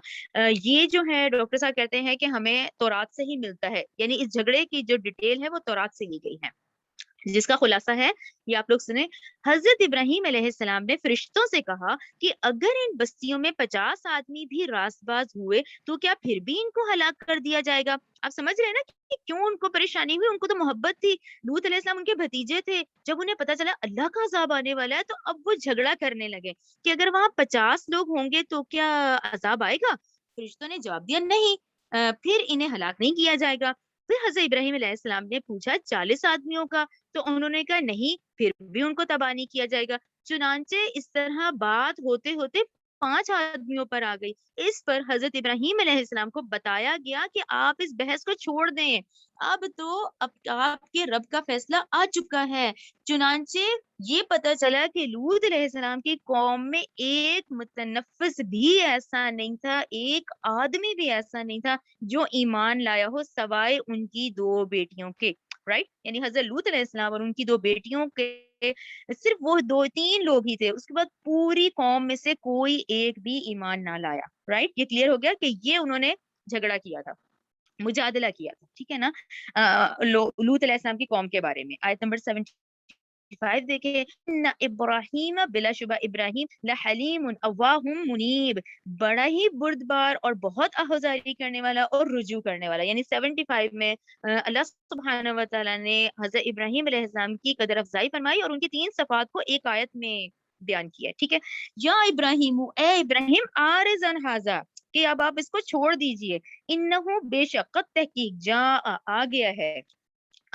یہ جو ہے ڈاکٹر صاحب کہتے ہیں کہ ہمیں تورات سے ہی ملتا ہے، یعنی اس جھگڑے کی جو ڈیٹیل ہے وہ تورات سے لی گئی ہے، جس کا خلاصہ ہے یہ آپ لوگ سنیں. حضرت ابراہیم علیہ السلام نے فرشتوں سے کہا کہ اگر ان بستیوں میں 50 آدمی بھی راست باز ہوئے تو کیا پھر بھی ان کو ہلاک کر دیا جائے گا. آپ سمجھ رہے ہیں نا کہ کیوں ان کو پریشانی ہوئی، ان کو تو محبت تھی، لوط علیہ السلام ان کے بھتیجے تھے. جب انہیں پتا چلا اللہ کا عذاب آنے والا ہے تو اب وہ جھگڑا کرنے لگے کہ اگر وہاں 50 لوگ ہوں گے تو کیا عذاب آئے گا. فرشتوں نے جواب دیا نہیں، پھر انہیں ہلاک نہیں کیا جائے گا. پھر حضرت ابراہیم علیہ السلام نے پوچھا 40 آدمیوں کا، تو انہوں نے کہا نہیں، پھر بھی ان کو تباہ نہیں کیا جائے گا. چنانچہ اس طرح بات ہوتے ہوتے 5 آدمیوں پر آ گئی. اس پر حضرت ابراہیم علیہ السلام کو بتایا گیا کہ آپ اس بحث کو چھوڑ دیں، اب آپ کے رب کا فیصلہ آ چکا ہے. چنانچہ یہ پتہ چلا کہ لوط علیہ السلام کی قوم میں ایک متنفس بھی ایسا نہیں تھا، ایک آدمی بھی ایسا نہیں تھا جو ایمان لایا ہو سوائے ان کی 2 بیٹیوں کے. رائٹ، یعنی حضرت لوط علیہ السلام اور ان کی 2 بیٹیوں کے صرف وہ 2-3 لوگ ہی تھے، اس کے بعد پوری قوم میں سے کوئی ایک بھی ایمان نہ لایا. رائٹ، یہ کلیئر ہو گیا کہ یہ انہوں نے جھگڑا کیا تھا، مجادلہ کیا تھا، ٹھیک ہے نا. لوط علیہ السلام کی قوم کے بارے میں آیت نمبر 75 دیکھیں. ان ابراہیم، بلا شبہ ابراہیم، لحلیم، اواہ منیب، بڑا ہی بردبار اور بہت آہوزاری کرنے والا اور رجوع کرنے والا. یعنی 75 میں اللہ سبحانہ و تعالیٰ نے حضرت ابراہیم علیہ السلام کی قدر افزائی فرمائی اور ان کی 3 صفات کو ایک آیت میں بیان کیا ہے، ٹھیک ہے. یا ابراہیم، اے ابراہیم، آرزن ھذا، کہ اب آپ اس کو چھوڑ دیجئے، انہو، بے شک، قد تحقیق، جا، آ گیا ہے،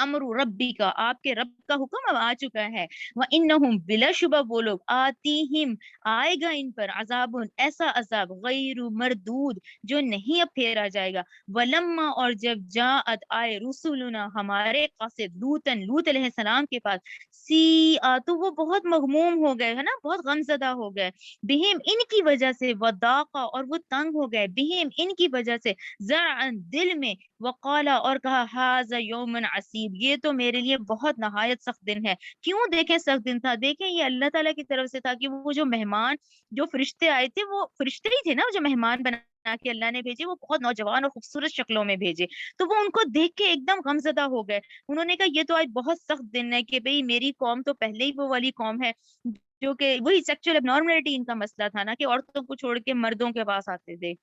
امر ربی کا، آپ کے رب کا حکم اب آ چکا ہے، وَإِنَّهُمْ بلا شبہ وہ لوگ آتیہم آئے گا ان پر عذاب ایسا عذاب غیر مردود جو نہیں اب پھیرا جائے گا، ولما اور جب جاءت آئے رسولنا ہمارے قاصد لوط علیہ السلام کے پاس، تو وہ بہت مغموم ہو گئے ہے نا، بہت غم زدہ ہو گئے، بہم ان کی وجہ سے، وضاقا اور وہ تنگ ہو گئے، بہم ان کی وجہ سے، زرعن دل میں، وقالا اور کہا ھذا یوم عصیب یہ تو میرے لیے بہت نہایت سخت دن ہے۔ کیوں دیکھیں سخت دن تھا؟ دیکھیں یہ اللہ تعالیٰ کی طرف سے تھا کہ وہ جو مہمان جو فرشتے آئے تھے وہ فرشتے ہی تھے نا، جو مہمان بنا کے اللہ نے بھیجے وہ بہت نوجوان اور خوبصورت شکلوں میں بھیجے، تو وہ ان کو دیکھ کے ایک دم غمزدہ ہو گئے۔ انہوں نے کہا یہ تو آج بہت سخت دن ہے کہ بھئی میری قوم تو پہلے ہی وہ والی قوم ہے جو کہ وہی سیکچوئل اب نارملٹی ان کا مسئلہ تھا نا، کہ عورتوں کو چھوڑ کے مردوں کے پاس آتے تھے۔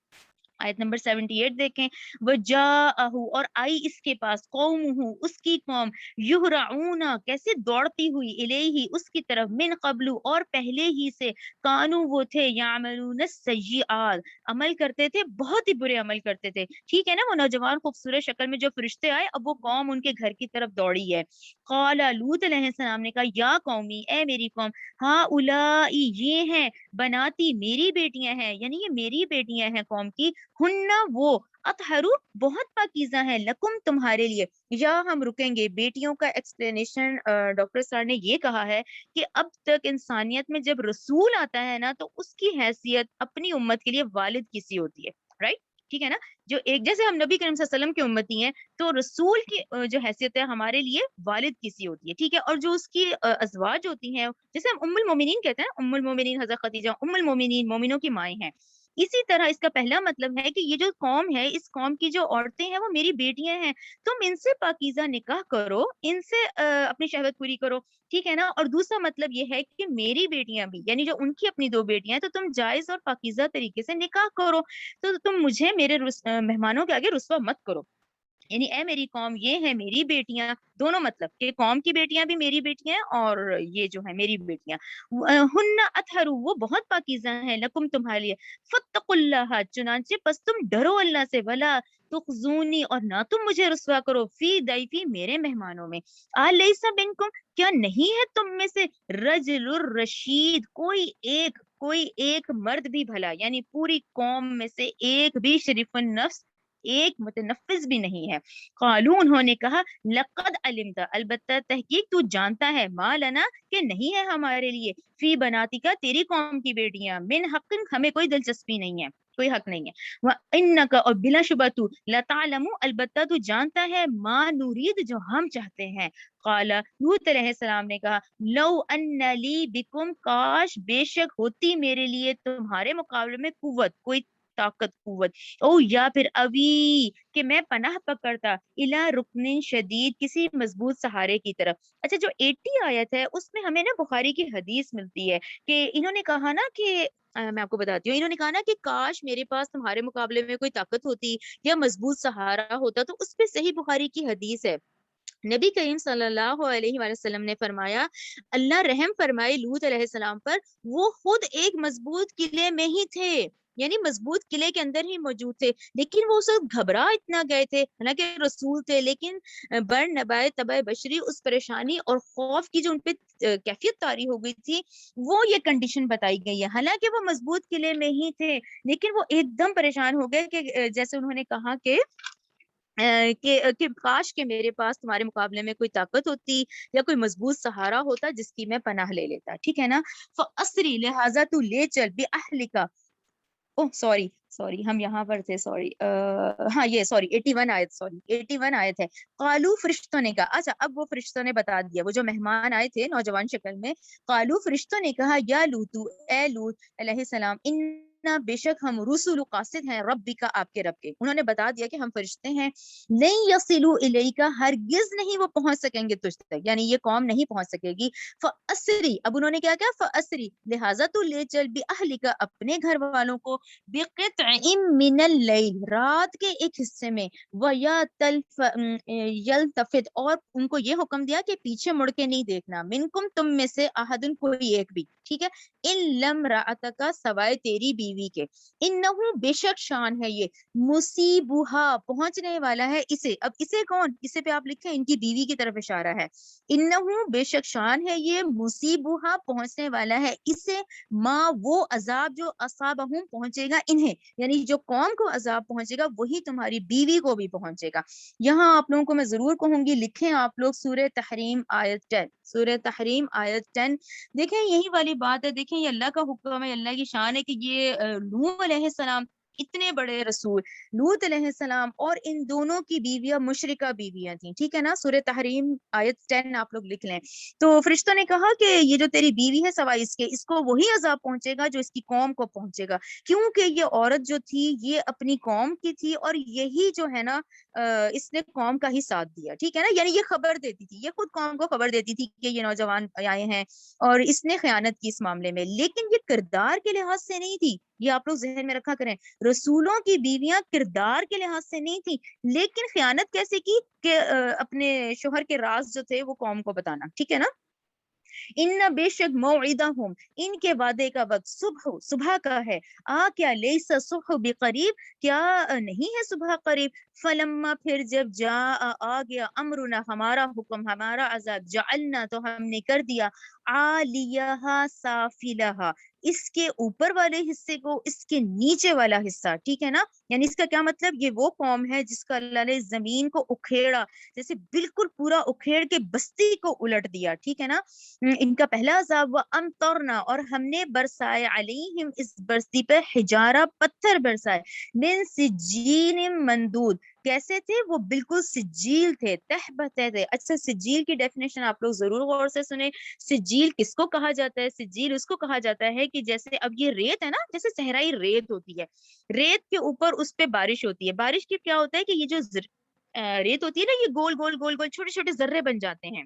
آیت نمبر 78 دیکھیں، وَجَاءَهُ اور آئی اس کے پاس، قومُهُ اس کی قوم، یُہْرَعُونَ کیسے دوڑتی ہوئی، الیہ اس کی طرف، من قبل اور پہلے ہی سے، کانو وہ تھے، یعملون السیئات عمل کرتے تھے، بہت ہی برے عمل کرتے تھے، ٹھیک ہے نا، وہ نوجوان خوبصورت شکل میں جو فرشتے آئے، اب وہ قوم ان کے گھر کی طرف دوڑی ہے۔ قال لوط علیہ السلام نے کہا یا قومی اے میری قوم، ہاؤلائی یہ ہیں، بناتی میری بیٹیاں ہیں، یعنی یہ میری بیٹیاں ہیں قوم کی، ہن وہ، اطہرو بہت پاکیزہ ہیں، لکم تمہارے لیے۔ یا ہم رکیں گے، بیٹیوں کا ایکسپلینیشن ڈاکٹر سر نے یہ کہا ہے کہ اب تک انسانیت میں جب رسول آتا ہے نا تو اس کی حیثیت اپنی امت کے لیے والد کسی ہوتی ہے، رائٹ، ٹھیک ہے نا، جو ایک جیسے ہم نبی کریم صلی اللہ علیہ وسلم کی امتی ہیں تو رسول کی جو حیثیت ہے ہمارے لیے والد کسی ہوتی ہے، ٹھیک ہے، اور جو اس کی ازواج ہوتی ہیں جیسے ہم ام المومنین کہتے ہیں، ام المومنین حضرت خدیجہ ام المومنین مومنوں کی مائیں ہیں، اسی طرح اس کا پہلا مطلب ہے کہ یہ جو قوم ہے اس قوم کی جو عورتیں ہیں وہ میری بیٹیاں ہیں، تم ان سے پاکیزہ نکاح کرو، ان سے اپنی شہوت پوری کرو، ٹھیک ہے نا، اور دوسرا مطلب یہ ہے کہ میری بیٹیاں بھی، یعنی جو ان کی اپنی دو بیٹیاں ہیں تو تم جائز اور پاکیزہ طریقے سے نکاح کرو، تو تم مجھے میرے مہمانوں کے آگے رسوا مت کرو، یعنی اے میری قوم یہ ہے میری بیٹیاں، دونوں مطلب کہ قوم کی بیٹیاں بھی میری بیٹیاں ہیں اور یہ جو ہے میری بیٹیاں، ہن اطہر وہ بہت پاکیزہ ہیں، لکم تمہارے لیے، فاتقوا اللہ چنانچہ پس تم ڈرو اللہ سے، ولا تخزونی اور نہ تم مجھے رسوا کرو، فی ضیفی میرے مہمانوں میں، الیس منکم کیا نہیں ہے تم میں سے، رجل الرشید کوئی ایک مرد بھی بھلا، یعنی پوری قوم میں سے ایک بھی شریف النفس ایک متنفذ بھی نہیں ہے، قالو انہوں نے کہا لقد علمت البتہ تحقیق تو جانتا ہے، ما لنا کہ نہیں ہے ہمارے لیے، فی بناتی کا تیری قوم کی بیٹیاں، من حق ہمیں کوئی دلچسپی نہیں ہے، کوئی حق نہیں ہے، وَإِنَّكَ اور بلا شبہ تو لَتَعْلَمُ البتہ تو جانتا ہے، ما نرید جو ہم چاہتے ہیں، قال لوط علیہ السلام نے کہا لو ان لی بکم کاش بے شک ہوتی میرے لیے تمہارے مقابلے میں قوت، کوئی طاقت قوت، او یا پھر ابھی کہ میں پناہ پکڑتا الا رکن شدید کسی مضبوط سہارے کی طرف۔ اچھا جو 80 آیت ہے اس میں ہمیں نا بخاری کی حدیث ملتی ہے کہ انہوں نے کہا نا کہ میں آپ کو بتاتی ہوں، انہوں نے کہا نا کہ کاش میرے پاس تمہارے مقابلے میں کوئی طاقت ہوتی یا مضبوط سہارا ہوتا، تو اس پہ صحیح بخاری کی حدیث ہے، نبی کریم صلی اللہ علیہ وآلہ وسلم نے فرمایا اللہ رحم فرمائے لوط علیہ السلام پر، وہ خود ایک مضبوط قلعے میں ہی تھے، یعنی مضبوط قلعے کے اندر ہی موجود تھے، لیکن وہ اس وقت گھبرا اتنا گئے تھے، حالانکہ رسول تھے، لیکن بر نبائے طبع بشری اس پریشانی اور خوف کی جو ان پہ کیفیت طاری ہو گئی تھی، وہ یہ کنڈیشن بتائی گئی ہے، حالانکہ وہ مضبوط قلعے میں ہی تھے لیکن وہ ایک دم پریشان ہو گئے کہ جیسے انہوں نے کہا کہ کاش کہ میرے پاس تمہارے مقابلے میں کوئی طاقت ہوتی یا کوئی مضبوط سہارا ہوتا جس کی میں پناہ لے لیتا، ٹھیک ہے نا، فَأَسْرِ لہٰذا تو لے چل بِأَهْلِكَ، اوہ سوری ہم یہاں پر تھے، سوری ہاں یہ سوری 81 آیت ہے، قالو فرشتوں نے کہا، اچھا اب وہ فرشتوں نے بتا دیا، وہ جو مہمان آئے تھے نوجوان شکل میں، قالو فرشتوں نے کہا یا لوتو اے لوط علیہ السلام، بے شک ہم رسول قاصد ہیں ربی کا آپ کے رب کے، انہوں نے بتا دیا کہ ہم فرشتے ہیں، نہیں یصلوا الیک ہرگز نہیں وہ پہنچ سکیں گے تجھ تک، یعنی یہ قوم نہیں پہنچ سکے گی، فاسری اب انہوں نے کیا کہا فاسری لہذا تو لے چل باہلک اپنے گھر والوں کو، بقطع من اللیل رات کے ایک حصے میں، یلتفت اور ان کو یہ حکم دیا کہ پیچھے مڑ کے نہیں دیکھنا، منکم تم میں سے احدن کوئی ایک بھی، ٹھیک ہے، ان لم راتک سوائے تیری بیوی کے. انہو بیشک شان ہے یہ, مصیبہا پہنچنے والا ہے اسے. اب اسے کون, اسے پہ آپ لکھیں ان کی بیوی کی طرف اشارہ ہے. انہو بیشک شان ہے یہ, مصیبہا پہنچنے والا ہے اسے, ماں وہ عذاب جو اصابہم پہنچے گا انہیں, یعنی جو قوم کو عذاب پہنچے گا وہی تمہاری بیوی کو بھی پہنچے گا. یہاں آپ لوگوں کو میں ضرور کہوں گی لکھیں آپ لوگ سورہ تحریم آیت 10, سورہ تحریم آیت 10. دیکھیں یہی والی بات ہے, دیکھیں یہ اللہ کا حکم ہے, اللہ کی شان ہے کہ یہ نوح علیہ السلام اتنے بڑے رسول, لوط علیہ السلام, اور ان دونوں کی بیویاں مشرکہ بیویاں تھیں, ٹھیک ہے نا. سورہ تحریم آیت 10 آپ لوگ لکھ لیں. تو فرشتوں نے کہا کہ یہ جو تیری بیوی ہے سوائے اس کو وہی عذاب پہنچے گا جو اس کی قوم کو پہنچے گا, کیونکہ یہ عورت جو تھی یہ اپنی قوم کی تھی, اور یہی جو ہے نا اس نے قوم کا ہی ساتھ دیا, ٹھیک ہے نا. یعنی یہ خبر دیتی تھی, یہ خود قوم کو خبر دیتی تھی کہ یہ نوجوان آئے ہیں, اور اس نے خیانت کی اس معاملے میں, لیکن یہ کردار کے لحاظ سے نہیں تھی. یہ آپ لوگ ذہن میں رکھا کریں, رسولوں کی بیویاں کردار کے لحاظ سے نہیں تھی, لیکن خیانت کیسے کی کہ اپنے شوہر کے راز جو تھے وہ قوم کو بتانا, ٹھیک ہے نا. ان بے شک موعدہم ان کے وعدے کا وقت صبح کا ہے. کیا لیس صبح بقریب, کیا نہیں ہے صبح قریب. فلما پھر جب آ گیا امرنا ہمارا حکم, ہمارا عذاب, جعلنا تو ہم نے کر دیا, عالیہا سافلہا اس کے اوپر والے حصے کو اس کے نیچے والا حصہ, ٹھیک ہے نا. یعنی اس کا کیا مطلب, یہ وہ قوم ہے جس کا اللہ نے زمین کو اکھیڑا, جیسے بالکل پورا اکھیڑ کے بستی کو الٹ دیا, ٹھیک ہے نا. ان کا پہلا عذاب وامطرنا, اور ہم نے برسائے علیہم اس بستی پہ حجارہ پتھر برسائے, من سجیل مندود, کیسے تھے وہ, بالکل سجیل تھے, تہبتے تھے. اچھا سجیل کی ڈیفینیشن آپ لوگ ضرور غور سے سنیں. سجیل کس کو کہا جاتا ہے, سجیل اس کو کہا جاتا ہے کہ جیسے اب یہ ریت ہے نا, جیسے صحرائی ریت ہوتی ہے, ریت کے اوپر اس پہ بارش ہوتی ہے. بارش کی کیا ہوتا ہے کہ یہ جو ریت ہوتی ہے نا, یہ گول گول گول گول چھوٹے چھوٹے ذرے بن جاتے ہیں,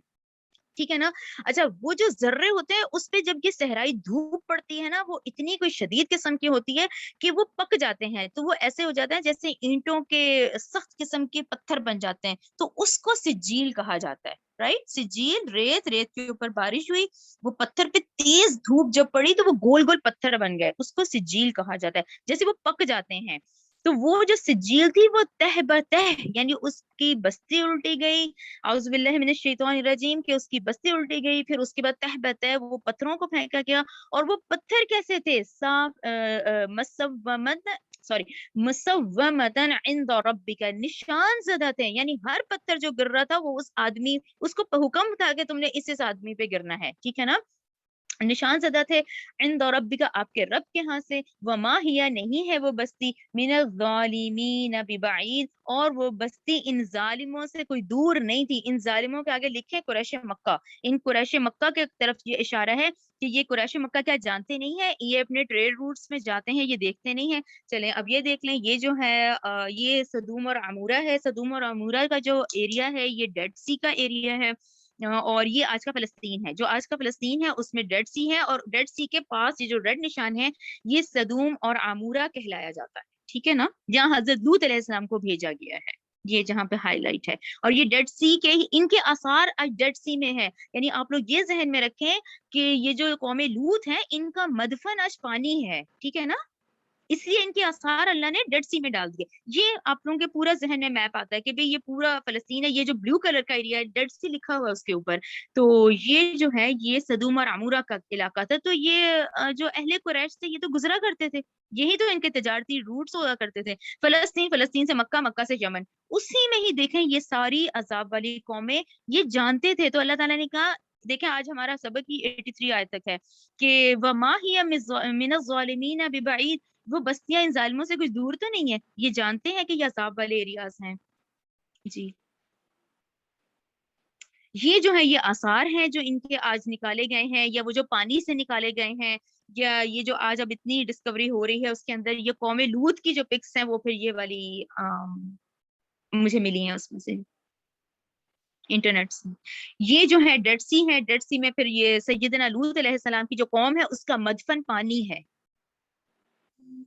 ٹھیک ہے نا. اچھا وہ جو ذرے ہوتے ہیں اس پہ جب یہ صحرائی دھوپ پڑتی ہے نا, وہ اتنی کوئی شدید قسم کی ہوتی ہے کہ وہ پک جاتے ہیں, تو وہ ایسے ہو جاتے ہیں جیسے اینٹوں کے سخت قسم کے پتھر بن جاتے ہیں, تو اس کو سجیل کہا جاتا ہے. رائٹ, سجیل ریت, ریت کے اوپر بارش ہوئی, وہ پتھر پہ تیز دھوپ جب پڑی تو وہ گول گول پتھر بن گئے, اس کو سجیل کہا جاتا ہے, جیسے وہ پک جاتے ہیں. تو وہ جو سجیل تھی وہ تہ بتہ, یعنی اس کی بستی الٹی گئی, اعوذ باللہ من الشیطان الرجیم, کہ اس کی بستی الٹی گئی, پھر اس کے بعد تہ بتہ وہ پتھروں کو پھینکا گیا. اور وہ پتھر کیسے تھے, صاف مسومتن عند ربک, نشان زدہ تھے, یعنی ہر پتھر جو گر رہا تھا وہ اس آدمی, اس کو حکم تھا کہ تم نے اس آدمی پہ گرنا ہے, ٹھیک ہے نا. نشان زدہ تھے عند ربک, آپ کے رب کے ہاں سے. وما ہی نہیں ہے وہ بستی من الظالمین ببعید, اور وہ بستی ان ظالموں سے کوئی دور نہیں تھی. ان ظالموں کے آگے لکھے قریش مکہ, ان قریش مکہ کے طرف یہ اشارہ ہے کہ یہ قریش مکہ کیا جانتے نہیں ہے, یہ اپنے ٹریڈ روٹس میں جاتے ہیں, یہ دیکھتے نہیں ہیں. چلیں اب یہ دیکھ لیں, یہ جو ہے یہ سدوم اور عمورہ ہے. سدوم اور عمورہ کا جو ایریا ہے یہ ڈیڈ سی کا ایریا ہے, اور یہ آج کا فلسطین ہے. جو آج کا فلسطین ہے اس میں ڈیڈ سی ہے, اور ڈیڈ سی کے پاس یہ جو ریڈ نشان ہے یہ سدوم اور عمورہ کہلایا جاتا ہے, ٹھیک ہے نا, جہاں حضرت لوط علیہ السلام کو بھیجا گیا ہے, یہ جہاں پہ ہائی لائٹ ہے. اور یہ ڈیڈ سی کے ان کے آثار آج ڈیڈ سی میں ہے. یعنی آپ لوگ یہ ذہن میں رکھیں کہ یہ جو قوم لوط ہے ان کا مدفن آج پانی ہے, ٹھیک ہے نا, اس لیے ان کے آثار اللہ نے ڈیڈ سی میں ڈال دیے. یہ آپ لوگوں کے پورا ذہن میں میپ آتا ہے کہ بھئی یہ پورا فلسطین ہے, یہ جو بلو کلر کا ایریا ہے ڈیڈ سی لکھا ہوا ہے اس کے اوپر, تو یہ جو ہے یہ سدوم اور عمورہ کا علاقہ تھا. تو یہ جو اہل قریش تھے یہ تو گزرا کرتے تھے, یہی تو ان کے تجارتی روٹس ہوا کرتے تھے, فلسطین, فلسطین سے مکہ, مکہ سے یمن, اسی میں ہی دیکھیں یہ ساری عذاب والی قومیں یہ جانتے تھے. تو اللہ تعالیٰ نے کہا, دیکھیں آج ہمارا سبق ہی 83 آیت تک ہے کہ وما ہی من الظالمین ببعید, وہ بستیاں ان ظالموں سے کچھ دور تو نہیں ہے, یہ جانتے ہیں کہ یہ عذاب والے ایریاز ہیں. جی یہ جو ہے یہ آثار ہیں جو ان کے آج نکالے گئے ہیں, یا وہ جو پانی سے نکالے گئے ہیں, یا یہ جو آج اب اتنی ڈسکوری ہو رہی ہے اس کے اندر یہ قوم لوط کی جو پکس ہیں وہ پھر یہ والی مجھے ملی ہیں اس میں سے انٹرنیٹ سے. یہ جو ہے ڈیڈ سی ہے, ڈیڈ سی میں پھر یہ سیدنا لوط علیہ السلام کی جو قوم ہے اس کا مدفن پانی ہے,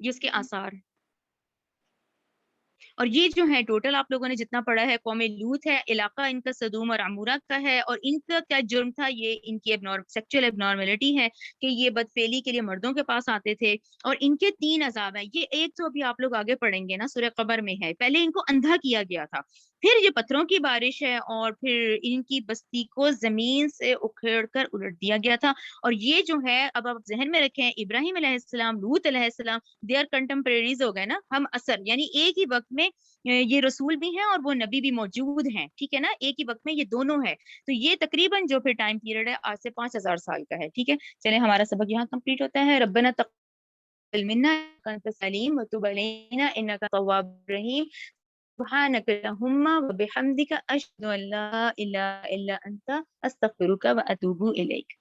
یہ اس کے آثار. اور یہ جو ہے ٹوٹل آپ لوگوں نے جتنا پڑھا ہے قوم لوط ہے، علاقہ ان کا صدوم اور عمورہ کا ہے، اور ان کا کیا جرم تھا، یہ ان کی سیکچوئل ابنارملٹی ہے کہ یہ بدفعلی کے لیے مردوں کے پاس آتے تھے، اور ان کے 3 عذاب ہیں۔ یہ ایک تو ابھی آپ لوگ آگے پڑھیں گے نا سورہ قمر میں ہے، پہلے ان کو اندھا کیا گیا تھا، پھر یہ پتھروں کی بارش ہے، اور پھر ان کی بستی کو زمین سے اکھیڑ کر الٹ دیا گیا تھا۔ اور یہ جو ہے اب آپ ذہن میں رکھیں، ابراہیم علیہ السلام، لوط علیہ السلام، دے آر کنٹمپریریز ہو گئے نا، ہم اثر، یعنی ایک ہی وقت میں یہ رسول بھی ہیں اور وہ نبی بھی موجود ہیں، ٹھیک ہے نا، ایک ہی وقت میں یہ دونوں ہے، تو یہ تقریباً جو پھر ٹائم پیریڈ ہے آج سے 5000 سال کا ہے، ٹھیک ہے۔ چلیں ہمارا سبق یہاں کمپلیٹ ہوتا ہے۔ ربنا تقبل منا انت السلیم وتب علینا انک التواب الرحیم، سبحانک اللہم وبحمدک اشہد ان لا الہ الا انت استغفرک واتوب الیک۔